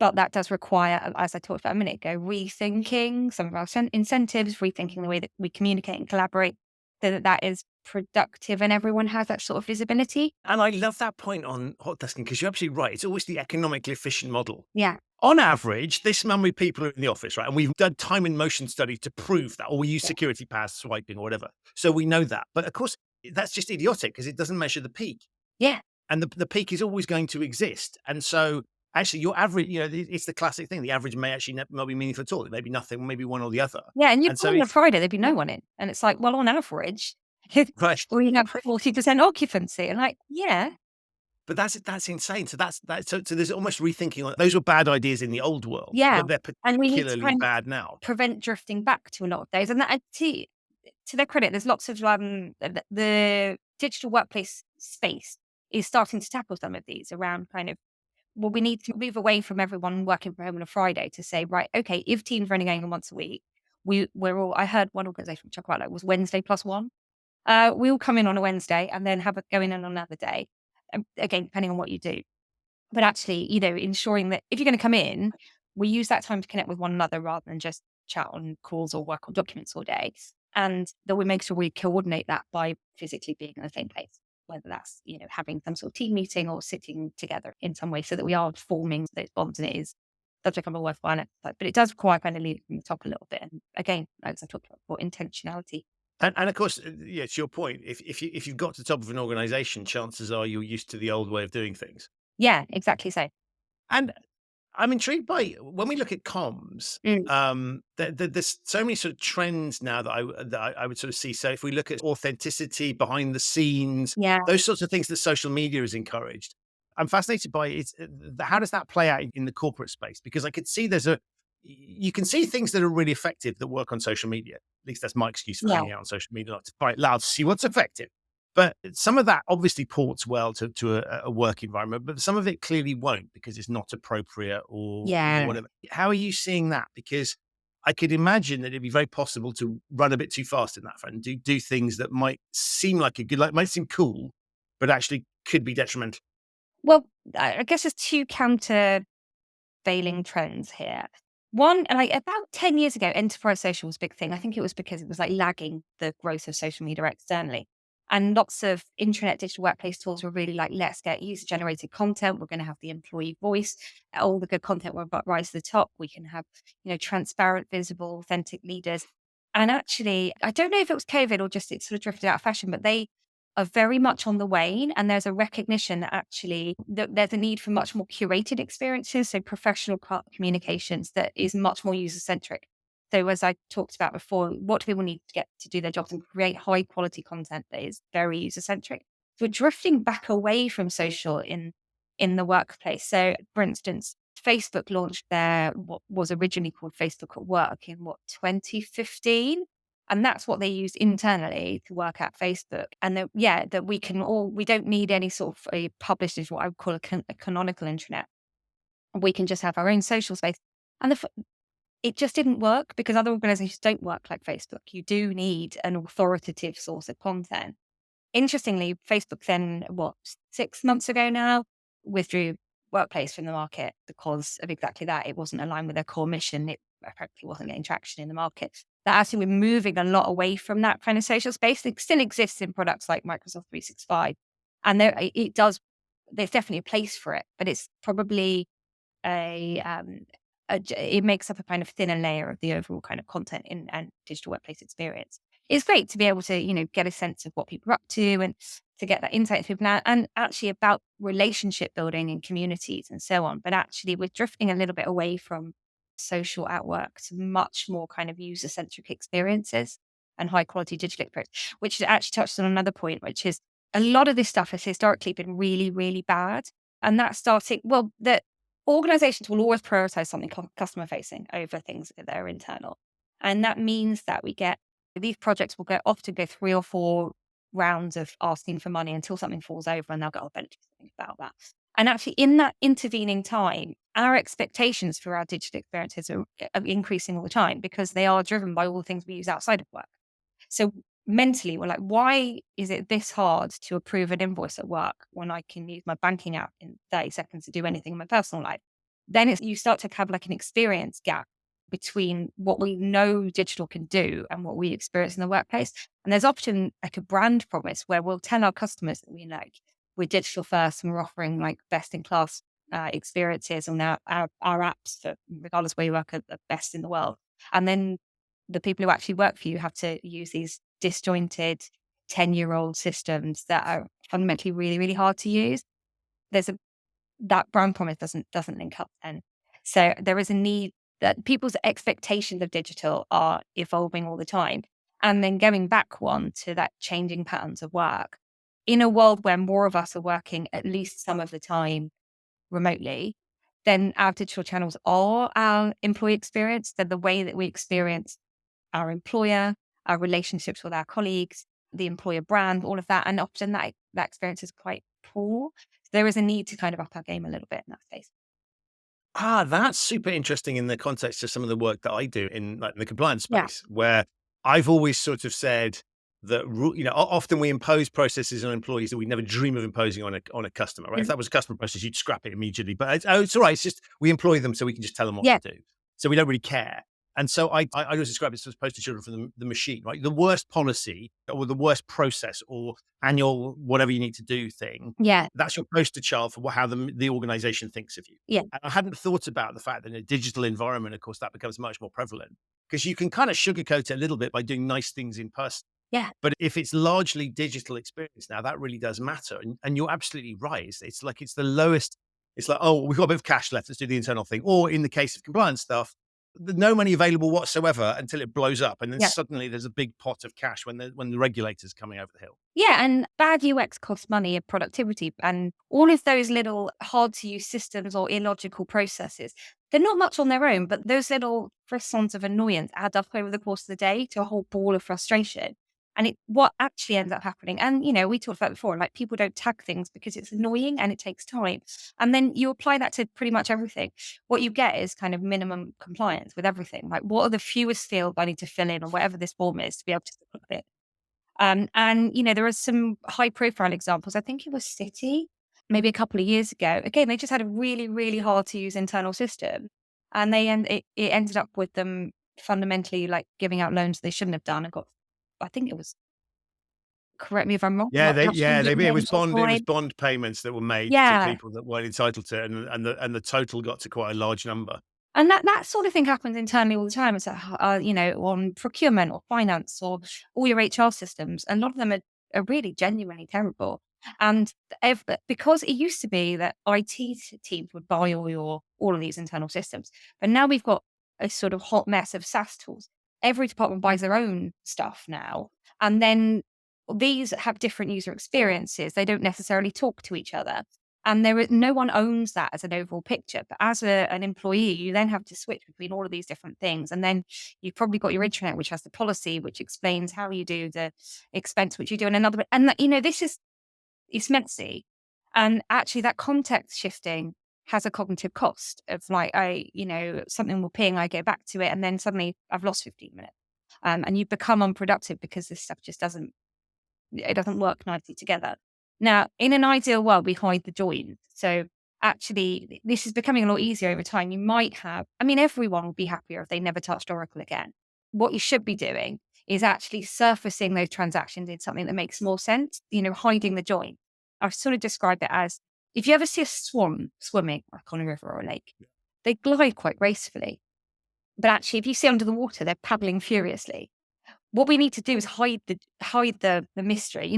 But that does require, as I talked about a minute ago, rethinking some of our incentives, rethinking the way that we communicate and collaborate, so that is productive and everyone has that sort of visibility. And I love that point on hot desking, because you're absolutely right. It's always the economically efficient model. Yeah. On average, this many people are in the office, right? And we've done time and motion studies to prove that, or we use security pass swiping or whatever. So we know that. But of course, that's just idiotic because it doesn't measure the peak. Yeah. And the peak is always going to exist. And so actually your average, it's the classic thing. The average may actually not be meaningful at all. It may be nothing, maybe one or the other. Yeah. And so on a Friday, there'd be no one in. And it's like, well, on average, right, we have 40% occupancy. And like, yeah. But that's insane. So so there's almost rethinking. Like, those were bad ideas in the old world. Yeah. But they're And we need particularly bad now. Prevent drifting back to a lot of those. And that, to their credit, there's lots of the digital workplace space is starting to tackle some of these around kind of, well, we need to move away from everyone working from home on a Friday to say, right, okay, if teams are only going on once a week, we're all, I heard one organization which I quite like was Wednesday plus one. We all come in on a Wednesday and then go in on another day. Again, depending on what you do. But actually, ensuring that if you're going to come in, we use that time to connect with one another rather than just chat on calls or work on documents all day. And that we make sure we coordinate that by physically being in the same place, whether that's, having some sort of team meeting or sitting together in some way so that we are forming those bonds. And it is does become a worthwhile exercise, but it does require kind of leading from the top a little bit. And again, as I talked about before, intentionality. And of course, yeah, to your point, if you've got to the top of an organization, chances are you're used to the old way of doing things. Yeah, exactly so. And I'm intrigued by when we look at comms, Mm. there's so many sort of trends now that I would sort of see. So if we look at authenticity, behind the scenes, Yeah. those sorts of things that social media has encouraged, I'm fascinated by it. How does that play out in the corporate space? Because I could see you can see things that are really effective that work on social media. At least that's my excuse for Yeah. hanging out on social media, like to fight loud to see what's effective. But some of that obviously ports well to a work environment, but some of it clearly won't because it's not appropriate or Yeah. whatever. How are you seeing that? Because I could imagine that it'd be very possible to run a bit too fast in that front and do things that might seem like might seem cool, but actually could be detrimental. Well, I guess there's two countervailing trends here. One, and like about 10 years ago, enterprise social was a big thing. I think it was because it was like lagging the growth of social media externally. And lots of intranet digital workplace tools were really like, let's get user generated content. We're going to have the employee voice. All the good content will rise to the top. We can have, transparent, visible, authentic leaders. And actually, I don't know if it was COVID or just it sort of drifted out of fashion, but they are very much on the wane. And there's a recognition that actually there's a need for much more curated experiences. So professional communications that is much more user centric. So as I talked about before, what do people need to get to do their jobs and create high quality content that is very user centric? So we're drifting back away from social in the workplace. So for instance, Facebook launched what was originally called Facebook at Work in 2015. And that's what they used internally to work at Facebook. And that we don't need any sort of a published, what I would call a canonical intranet. We can just have our own social space. And it just didn't work because other organizations don't work like Facebook. You do need an authoritative source of content. Interestingly, Facebook then, 6 months ago now, withdrew Workplace from the market because of exactly that. It wasn't aligned with their core mission. It apparently wasn't getting traction in the market. That actually we're moving a lot away from that kind of social space. It still exists in products like Microsoft 365. And there's definitely a place for it, but it's probably it makes up a kind of thinner layer of the overall kind of content and digital workplace experience. It's great to be able to, get a sense of what people are up to and to get that insight from people and actually about relationship building in communities and so on. But actually we're drifting a little bit away from social at work to much more kind of user-centric experiences and high quality digital experience, which actually touched on another point, which is a lot of this stuff has historically been really, really bad. And that's that organizations will always prioritize something customer facing over things that are internal. And that means that these projects will often go 3 or 4 rounds of asking for money until something falls over and they'll go, better do something about that. And actually in that intervening time, our expectations for our digital experiences are increasing all the time because they are driven by all the things we use outside of work. So mentally, we're like, why is it this hard to approve an invoice at work when I can use my banking app in 30 seconds to do anything in my personal life? Then you start to have like an experience gap between what we know digital can do and what we experience in the workplace. And there's often like a brand promise where we'll tell our customers that we're digital first and we're offering like best in class experiences on our apps, regardless where you work, are the best in the world. And then the people who actually work for you have to use these disjointed 10-year-old systems that are fundamentally really, really hard to use. That brand promise doesn't link up then. So there is a need that people's expectations of digital are evolving all the time. And then going back one to that changing patterns of work in a world where more of us are working at least some of the time remotely, then our digital channels are our employee experience. They're the way that we experience our employer, our relationships with our colleagues, the employer brand, all of that. And often that experience is quite poor. So there is a need to kind of up our game a little bit in that space. That's super interesting in the context of some of the work that I do in the compliance Yeah. space, where I've always sort of said that, often we impose processes on employees that we never dream of imposing on a customer, right? If that was a customer process, you'd scrap it immediately. But it's all right. It's just we employ them so we can just tell them what Yeah. to do. So we don't really care. And so I always describe it as poster children from the machine, right? The worst policy or the worst process or annual whatever you need to do thing, Yeah. that's your poster child for how the organization thinks of you. Yeah. And I hadn't thought about the fact that in a digital environment, of course, that becomes much more prevalent because you can kind of sugarcoat it a little bit by doing nice things in person. Yeah. But if it's largely digital experience now, that really does matter. And you're absolutely right. It's like it's the lowest. It's like, oh, we've got a bit of cash left. Let's do the internal thing. Or in the case of compliance stuff, no money available whatsoever until it blows up. And then Yeah. suddenly there's a big pot of cash when the regulator's coming over the hill. Yeah, and bad UX costs money and productivity, and all of those little hard to use systems or illogical processes, they're not much on their own, but those little frissons of annoyance add up over the course of the day to a whole ball of frustration. And what actually ends up happening, and we talked about before, like people don't tag things because it's annoying and it takes time. And then you apply that to pretty much everything. What you get is kind of minimum compliance with everything. Like, what are the fewest fields I need to fill in or whatever this form is to be able to put it? And there are some high profile examples. I think it was City, maybe a couple of years ago. Again, they just had a really, really hard to use internal system. And it ended up with them fundamentally like giving out loans they shouldn't have done. I think it was, correct me if I'm wrong. It was bond payments that were made to people that weren't entitled to it, and the total got to quite a large number. And that sort of thing happens internally all the time. It's on procurement or finance or all your HR systems. A lot of them are really genuinely terrible. And because it used to be that IT teams would buy all of these internal systems, but now we've got a sort of hot mess of SaaS tools. Every department buys their own stuff now, and then these have different user experiences. They don't necessarily talk to each other. And no one owns that as an overall picture. But as an employee, you then have to switch between all of these different things. And then you've probably got your intranet, which has the policy, which explains how you do the expense, which you do in another bit. And it's messy. And actually that context shifting has a cognitive cost of like, something will ping, I go back to it. And then suddenly I've lost 15 minutes. And you become unproductive because this stuff just doesn't work nicely together. Now, in an ideal world, we hide the join. So actually, this is becoming a lot easier over time. You might everyone would be happier if they never touched Oracle again. What you should be doing is actually surfacing those transactions in something that makes more sense, hiding the join. I've sort of described it as, if you ever see a swan swimming like on a river or a lake, they glide quite gracefully. But actually, if you see under the water, they're paddling furiously. What we need to do is hide the mystery,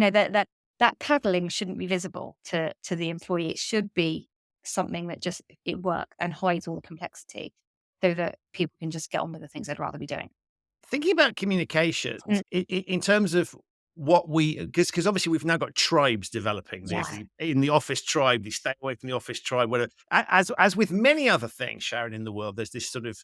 that paddling shouldn't be visible to the employee. It should be something that just it works and hides all the complexity so that people can just get on with the things they'd rather be doing. Thinking about communications in terms of what because obviously we've now got tribes developing. Yeah. In the office tribe, the stay away from the office tribe, whatever. As with many other things, Sharon, in the world, there's this sort of,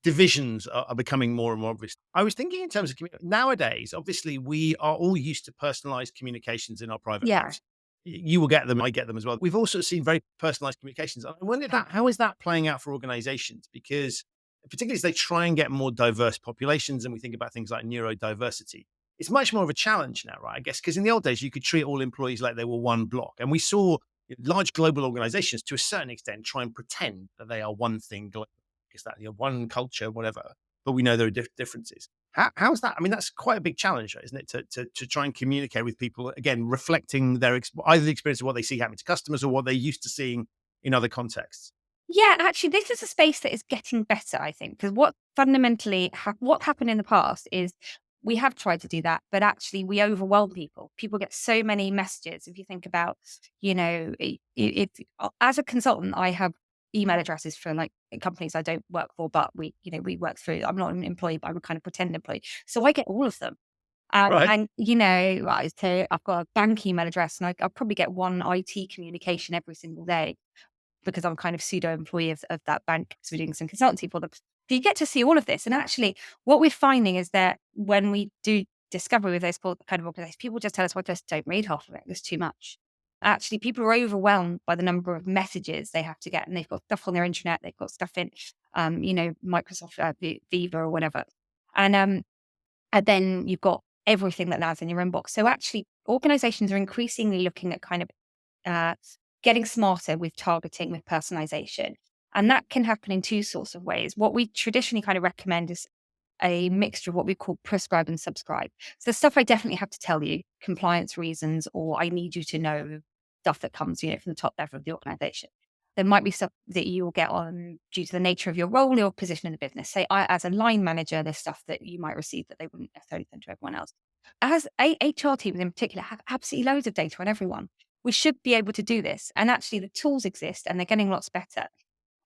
divisions are becoming more and more obvious. I was thinking in terms of nowadays, obviously we are all used to personalized communications in our private lives. You will get them, I get them as well. We've also seen very personalized communications. I wonder how is that playing out for organizations? Because particularly as they try and get more diverse populations, and we think about things like neurodiversity, it's much more of a challenge now, right? I guess because in the old days, you could treat all employees like they were one block. And we saw large global organizations to a certain extent try and pretend that they are one thing global. Is that one culture, whatever? But we know there are differences. How's that? I mean, that's quite a big challenge, isn't it? To try and communicate with people, again, reflecting their either the experience of what they see happening to customers or what they're used to seeing in other contexts. Yeah, actually, this is a space that is getting better, I think, because what happened in the past is we have tried to do that, but actually we overwhelm people. People get so many messages. If you think about, as a consultant, I have email addresses for like companies I don't work for, but we work through. I'm not an employee, but I'm a kind of pretend employee. So I get all of them. Right. And, so I've got a bank email address and I'll probably get one IT communication every single day because I'm kind of pseudo employee of that bank because we're doing some consultancy for them. So you get to see all of this. And actually what we're finding is that when we do discovery with those kind of organizations, people just tell us, well, just don't read half of it. There's too much. Actually, people are overwhelmed by the number of messages they have to get, and they've got stuff on their intranet, they've got stuff in, Microsoft Viva or whatever, and then you've got everything that lands in your inbox. So actually, organizations are increasingly looking at kind of getting smarter with targeting, with personalization, And that can happen in two sorts of ways. What we traditionally kind of recommend is a mixture of what we call prescribe and subscribe. So stuff I definitely have to tell you, compliance reasons, or I need you to know stuff that comes, from the top level of the organization. There might be stuff that you will get on due to the nature of your role or position in the business. Say, as a line manager, there's stuff that you might receive that they wouldn't necessarily send to everyone else. As HR teams in particular have absolutely loads of data on everyone. We should be able to do this. And actually the tools exist and they're getting lots better.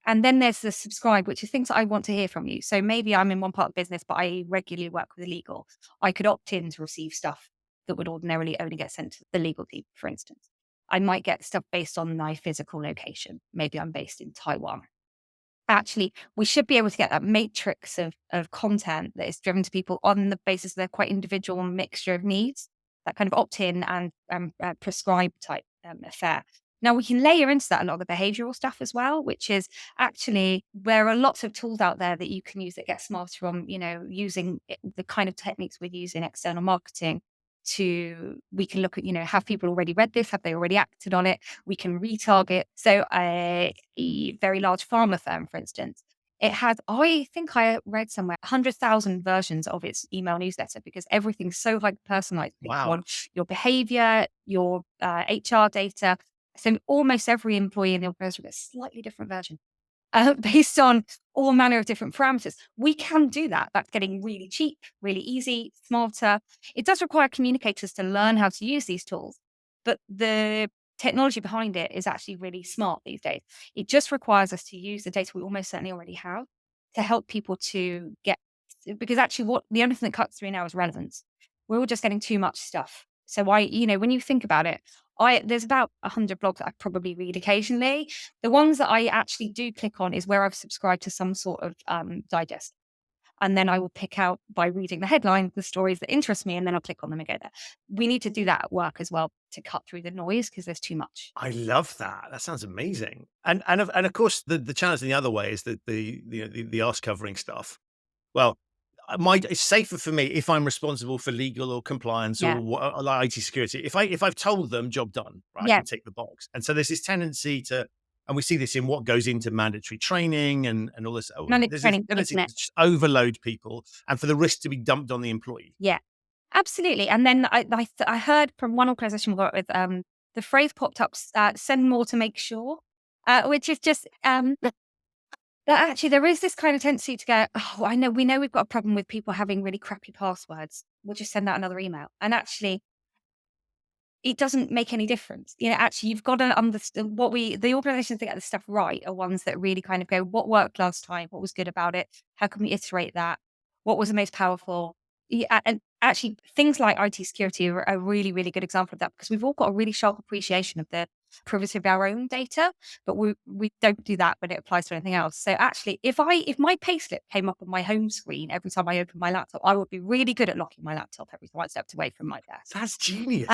And then there's the subscribe, which is things that I want to hear from you. So maybe I'm in one part of the business, but I regularly work with the legal. I could opt in to receive stuff that would ordinarily only get sent to the legal team, for instance. I might get stuff based on my physical location. Maybe I'm based in Taiwan. Actually, we should be able to get that matrix of content that is driven to people on the basis of their quite individual mixture of needs, that kind of opt-in and prescribe type affair. Now, we can layer into that a lot of the behavioral stuff as well, which is actually there are lots of tools out there that you can use that get smarter on, using the kind of techniques we use in external marketing. We can look at, have people already read this? Have they already acted on it? We can retarget. So a very large pharma firm, for instance, it has, I think I read somewhere, 100,000 versions of its email newsletter because everything's so personalized on your behavior, your HR data. So almost every employee in the organization gets a slightly different version. Based on all manner of different parameters. We can do that. That's getting really cheap, really easy, smarter. It does require communicators to learn how to use these tools, but the technology behind it is actually really smart these days. It just requires us to use the data we almost certainly already have to help people to get, because actually the only thing that cuts through now is relevance. We're all just getting too much stuff. So when you think about it, there's about 100 blogs that I probably read occasionally. The ones that I actually do click on is where I've subscribed to some sort of digest. And then I will pick out by reading the headline, the stories that interest me, and then I'll click on them and go there. We need to do that at work as well to cut through the noise because there's too much. I love that. That sounds amazing. And of course, the challenge in the other way is that the arse covering stuff. Well, it's safer for me if I'm responsible for legal or compliance or IT security. If I've told them job done, right, I can tick the box. And so there's this tendency to, and we see this in what goes into mandatory training and all this. Mandatory training, there's this tendency to overload people and for the risk to be dumped on the employee. Yeah, absolutely. And then I heard from one organization we work with, the phrase popped up, send more to make sure, which is just, that actually there is this kind of tendency to go, we know we've got a problem with people having really crappy passwords. We'll just send out another email. And actually, it doesn't make any difference. Actually, you've got to understand the organizations that get this stuff right are ones that really kind of go, what worked last time? What was good about it? How can we iterate that? What was the most powerful? And actually, things like IT security are a really, really good example of that because we've all got a really sharp appreciation of the privacy of our own data, but we don't do that when it applies to anything else. So actually, if my payslip came up on my home screen every time I opened my laptop, I would be really good at locking my laptop every time I stepped away from my desk. That's genius.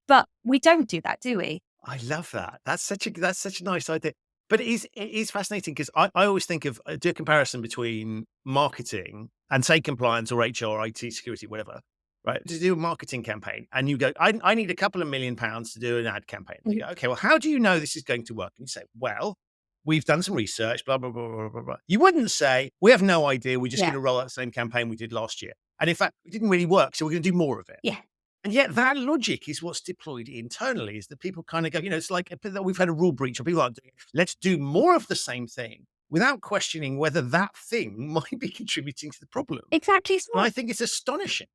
But we don't do that, do we? I love that. That's such a nice idea. But it is fascinating because I always think of do a comparison between marketing and say compliance or HR, IT security, whatever, right? To do a marketing campaign and you go, I need a couple of £1 million to do an ad campaign. And you go, okay, well, how do you know this is going to work? And you say, well, we've done some research, blah, blah, blah, blah, blah, blah. You wouldn't say, we have no idea. We're just going to roll out the same campaign we did last year. And in fact, it didn't really work. So we're going to do more of it. Yeah. And yet that logic is what's deployed internally is that people kind of go, it's like we've had a rule breach or people aren't doing it. Let's do more of the same thing without questioning whether that thing might be contributing to the problem. Exactly. And I think it's astonishing.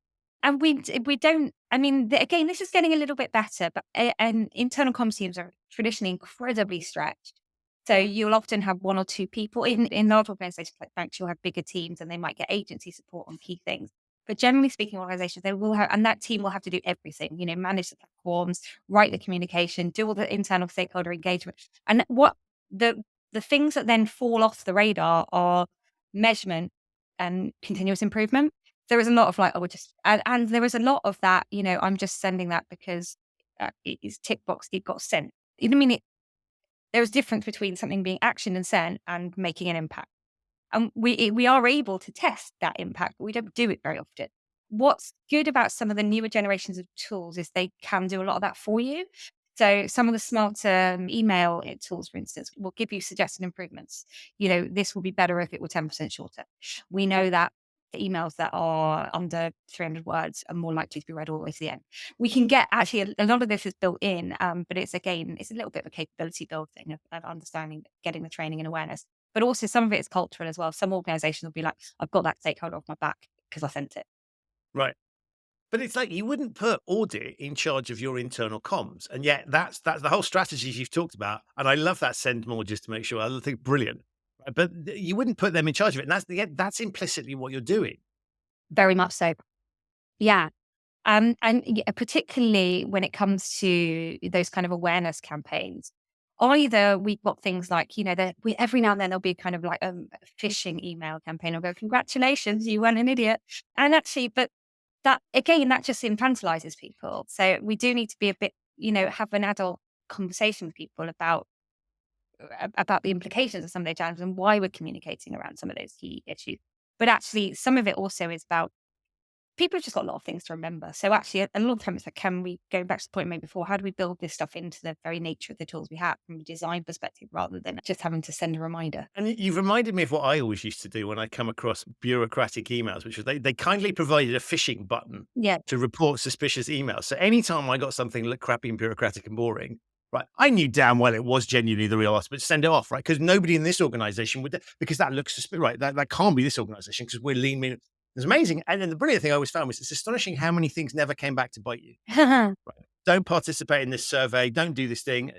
And we don't, again, this is getting a little bit better, but internal comms teams are traditionally incredibly stretched. So you'll often have one or two people in large organizations like banks, you'll have bigger teams and they might get agency support on key things. But generally speaking, organizations, they will have, and that team will have to do everything, manage the platforms, write the communication, do all the internal stakeholder engagement. And what the things that then fall off the radar are measurement and continuous improvement. There is a lot of and there is a lot of that, I'm just sending that because it is tick box, it got sent. There's a difference between something being actioned and sent and making an impact. And we are able to test that impact, but we don't do it very often. What's good about some of the newer generations of tools is they can do a lot of that for you. So some of the smarter email tools, for instance, will give you suggested improvements. This will be better if it were 10% shorter. We know that the emails that are under 300 words are more likely to be read all the way to the end. We can get actually a lot of this is built in, but it's a little bit of a capability build thing of understanding, getting the training and awareness. But also some of it is cultural as well. Some organizations will be like, I've got that stakeholder off my back because I sent it. Right. But it's like you wouldn't put audit in charge of your internal comms, and yet that's the whole strategy you've talked about. And I love that send more just to make sure. I think brilliant, right? But you wouldn't put them in charge of it. And that's implicitly what you're doing. Very much so. Yeah. And particularly when it comes to those kind of awareness campaigns, either we've got things like, every now and then there'll be kind of like a phishing email campaign. I'll go, congratulations, you weren't an idiot. And actually, but that just infantilizes people. So we do need to be a bit, have an adult conversation with people about the implications of some of those challenges and why we're communicating around some of those key issues. But actually, some of it also is about people have just got a lot of things to remember. So actually, a lot of times it's like, going back to the point made before, how do we build this stuff into the very nature of the tools we have from a design perspective rather than just having to send a reminder? And you've reminded me of what I always used to do when I come across bureaucratic emails, which was they kindly provided a phishing button to report suspicious emails. So anytime I got something that looked crappy and bureaucratic and boring, right, I knew damn well it was genuinely the real us, but send it off, right? Because nobody in this organization would, because that looks suspicious, right? That can't be this organization because we're lean. It's amazing. And then the brilliant thing I always found was it's astonishing how many things never came back to bite you. Right. Don't participate in this survey. Don't do this thing.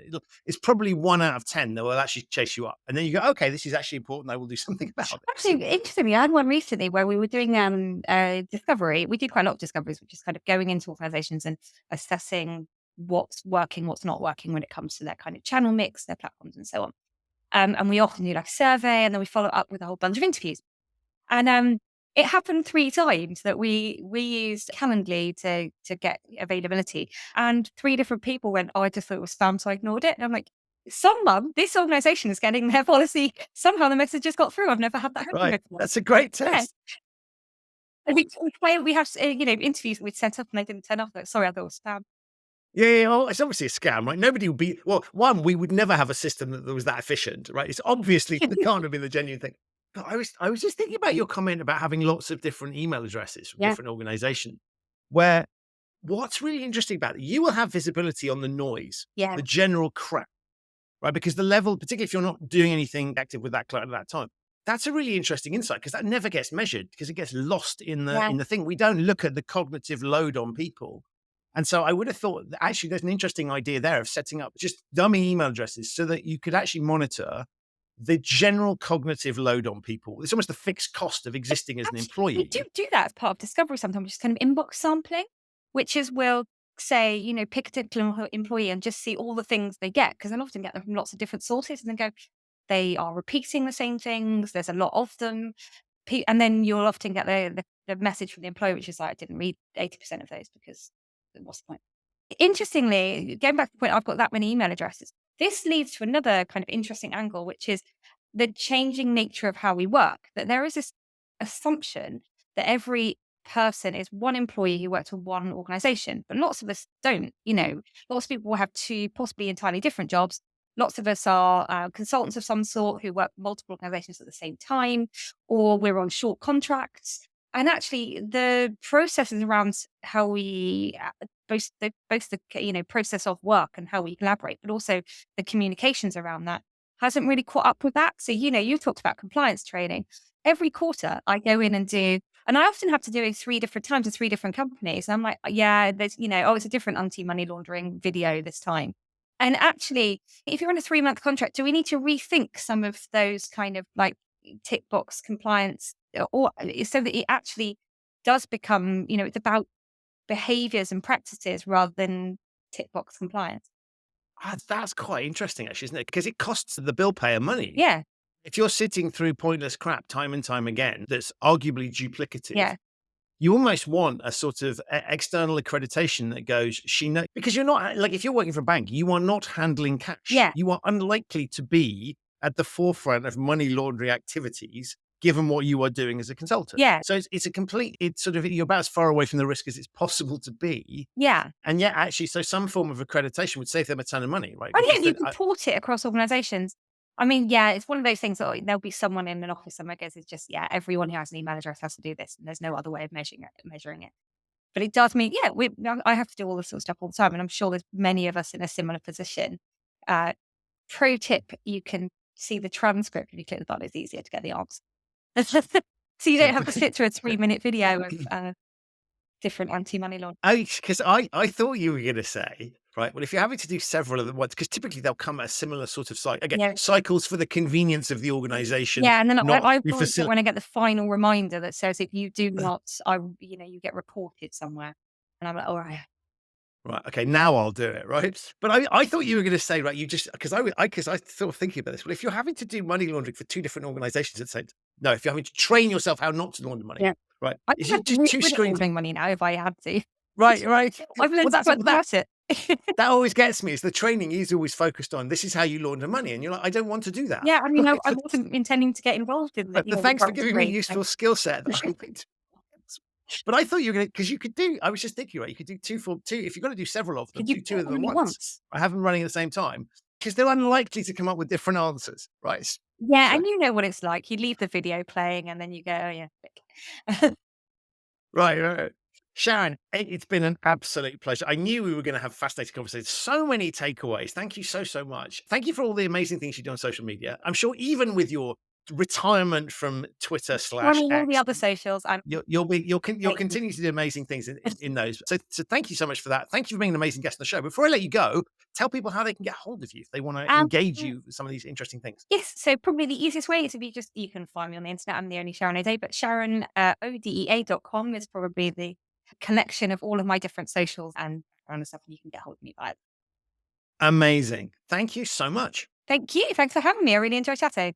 It's probably 1 out of 10 that will actually chase you up. And then you go, okay, this is actually important. I will do something about it. Actually, interestingly, I had one recently where we were doing discovery. We do quite a lot of discoveries, which is kind of going into organizations and assessing what's working, what's not working when it comes to their kind of channel mix, their platforms and so on. And we often do like a survey and then we follow up with a whole bunch of interviews. And it happened 3 times that we used Calendly to get availability. And 3 different people went, oh, I just thought it was spam, so I ignored it. And I'm like, this organization is getting their policy. Somehow the message just got through. I've never had that happen before. That's a great test. Yeah. And we have, interviews that we'd set up and they didn't turn up. Like, sorry, I thought it was spam. Yeah, well, it's obviously a scam, right? Nobody would be, we would never have a system that was that efficient, right? It's obviously, it can't have been the genuine thing. But I was just thinking about your comment about having lots of different email addresses from different organizations, where what's really interesting about it, you will have visibility on the noise, the general crap, right? Because the level, particularly if you're not doing anything active with that client at that time, that's a really interesting insight because that never gets measured because it gets lost in the thing. We don't look at the cognitive load on people. And so I would have thought that actually there's an interesting idea there of setting up just dummy email addresses so that you could actually monitor the general cognitive load on people. It's almost the fixed cost of existing as an employee. We do that as part of discovery sometimes, just kind of inbox sampling, which is we'll say, pick a particular employee and just see all the things they get, because I'll often get them from lots of different sources and then go, they are repeating the same things, there's a lot of them. And then you'll often get the message from the employer, which is like, I didn't read 80% of those because what's the point? Interestingly, going back to the point, I've got that many email addresses. This leads to another kind of interesting angle, which is the changing nature of how we work. That there is this assumption that every person is one employee who works for one organization, but lots of us don't. Lots of people will have 2 possibly entirely different jobs. Lots of us are consultants of some sort who work for multiple organizations at the same time, or we're on short contracts. And actually, the processes around how we both the process of work and how we collaborate, but also the communications around that hasn't really caught up with that. So, you talked about compliance training. Every quarter, I go in and do, and I often have to do it 3 different times in 3 different companies. And I'm like, yeah, there's, it's a different anti-money laundering video this time. And actually, if you're on a 3-month contract, do we need to rethink some of those kind of like tick box compliance, or so that it actually does become, it's about behaviors and practices rather than tick box compliance? That's quite interesting, actually, isn't it? Because it costs the bill payer money. Yeah. If you're sitting through pointless crap time and time again, that's arguably duplicative. You almost want a sort of external accreditation that goes, because you're not, like, if you're working for a bank, you are not handling cash. Yeah. You are unlikely to be at the forefront of money laundering activities given what you are doing as a consultant. Yeah. So it's sort of, you're about as far away from the risk as it's possible to be. Yeah. And yet actually, so some form of accreditation would save them a ton of money, right? I Because think you report it across organizations. I mean, yeah, it's one of those things that there'll be someone in an office somewhere goes, it's just, yeah, everyone who has an email address has to do this. And there's no other way of measuring it. But it does mean, yeah, I have to do all this sort of stuff all the time. And I'm sure there's many of us in a similar position. Pro tip, you can see the transcript. If you click the button, it's easier to get the answer. So you don't have to sit through a 3-minute video of different anti-money laundering. Because I thought you were going to say, right, well, if you're having to do several of them at once, because typically they'll come at a similar sort of cycle. Again, Yeah. cycles for the convenience of the organization. Yeah, and then I to it when I get the final reminder that says if you do not, you get reported somewhere. And I'm like, all right. Right. Okay. Now I'll do it. Right. But I thought you were going to say, right, you just, because I thought thinking about this. Well, if you're having to do money laundering for 2 different organizations at the same time, no, if you're having to train yourself how not to launder money, Yeah. right? I Is could it just 2 screens? laundering money now if I had to. Right. I've learned about it. That always gets me. Is the training is always focused on this is how you launder money, and you're like, I don't want to do that. Yeah, I mean, I wasn't intending to get involved in But thanks for giving me a useful skill set. But I thought you were going to, because you could do, I was just thinking, right, you could do 2 for 2. If you've got to do several of them, do 2 of them once. I have them running at the same time because they're unlikely to come up with different answers, right? Yeah, and you know what it's like. You leave the video playing and then you go, oh, yeah. Right. Sharon, it's been an absolute pleasure. I knew we were going to have fascinating conversations. So many takeaways. Thank you so much. Thank you for all the amazing things you do on social media. I'm sure even with your retirement from Twitter / all the other socials, you'll continue to do amazing things in those. So thank you so much for that. Thank you for being an amazing guest on the show. Before I let you go, tell people how they can get hold of you if they want to engage you with some of these interesting things. Yes, so probably the easiest way is to be you can find me on the internet. I'm the only Sharon O'Dea, but Sharon ODEA.com is probably the collection of all of my different socials and stuff, and you can get hold of me by it. Amazing. Thank you so much. Thank you. Thanks for having me. I really enjoyed chatting.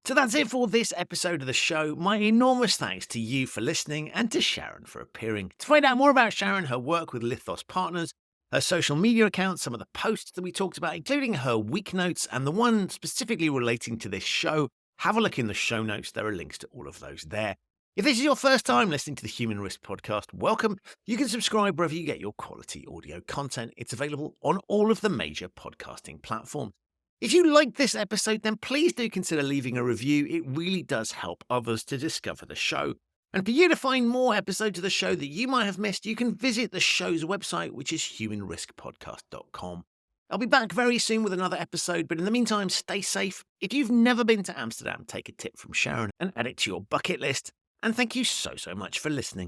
So that's it for this episode of the show. My enormous thanks to you for listening and to Sharon for appearing. To find out more about Sharon, her work with Lithos Partners, her social media accounts, some of the posts that we talked about, including her week notes and the one specifically relating to this show, have a look in the show notes. There are links to all of those there. If this is your first time listening to the Human Risk Podcast, welcome. You can subscribe wherever you get your quality audio content. It's available on all of the major podcasting platforms. If you liked this episode, then please do consider leaving a review. It really does help others to discover the show. And for you to find more episodes of the show that you might have missed, you can visit the show's website, which is humanriskpodcast.com. I'll be back very soon with another episode, but in the meantime, stay safe. If you've never been to Amsterdam, take a tip from Sharon and add it to your bucket list. And thank you so much for listening.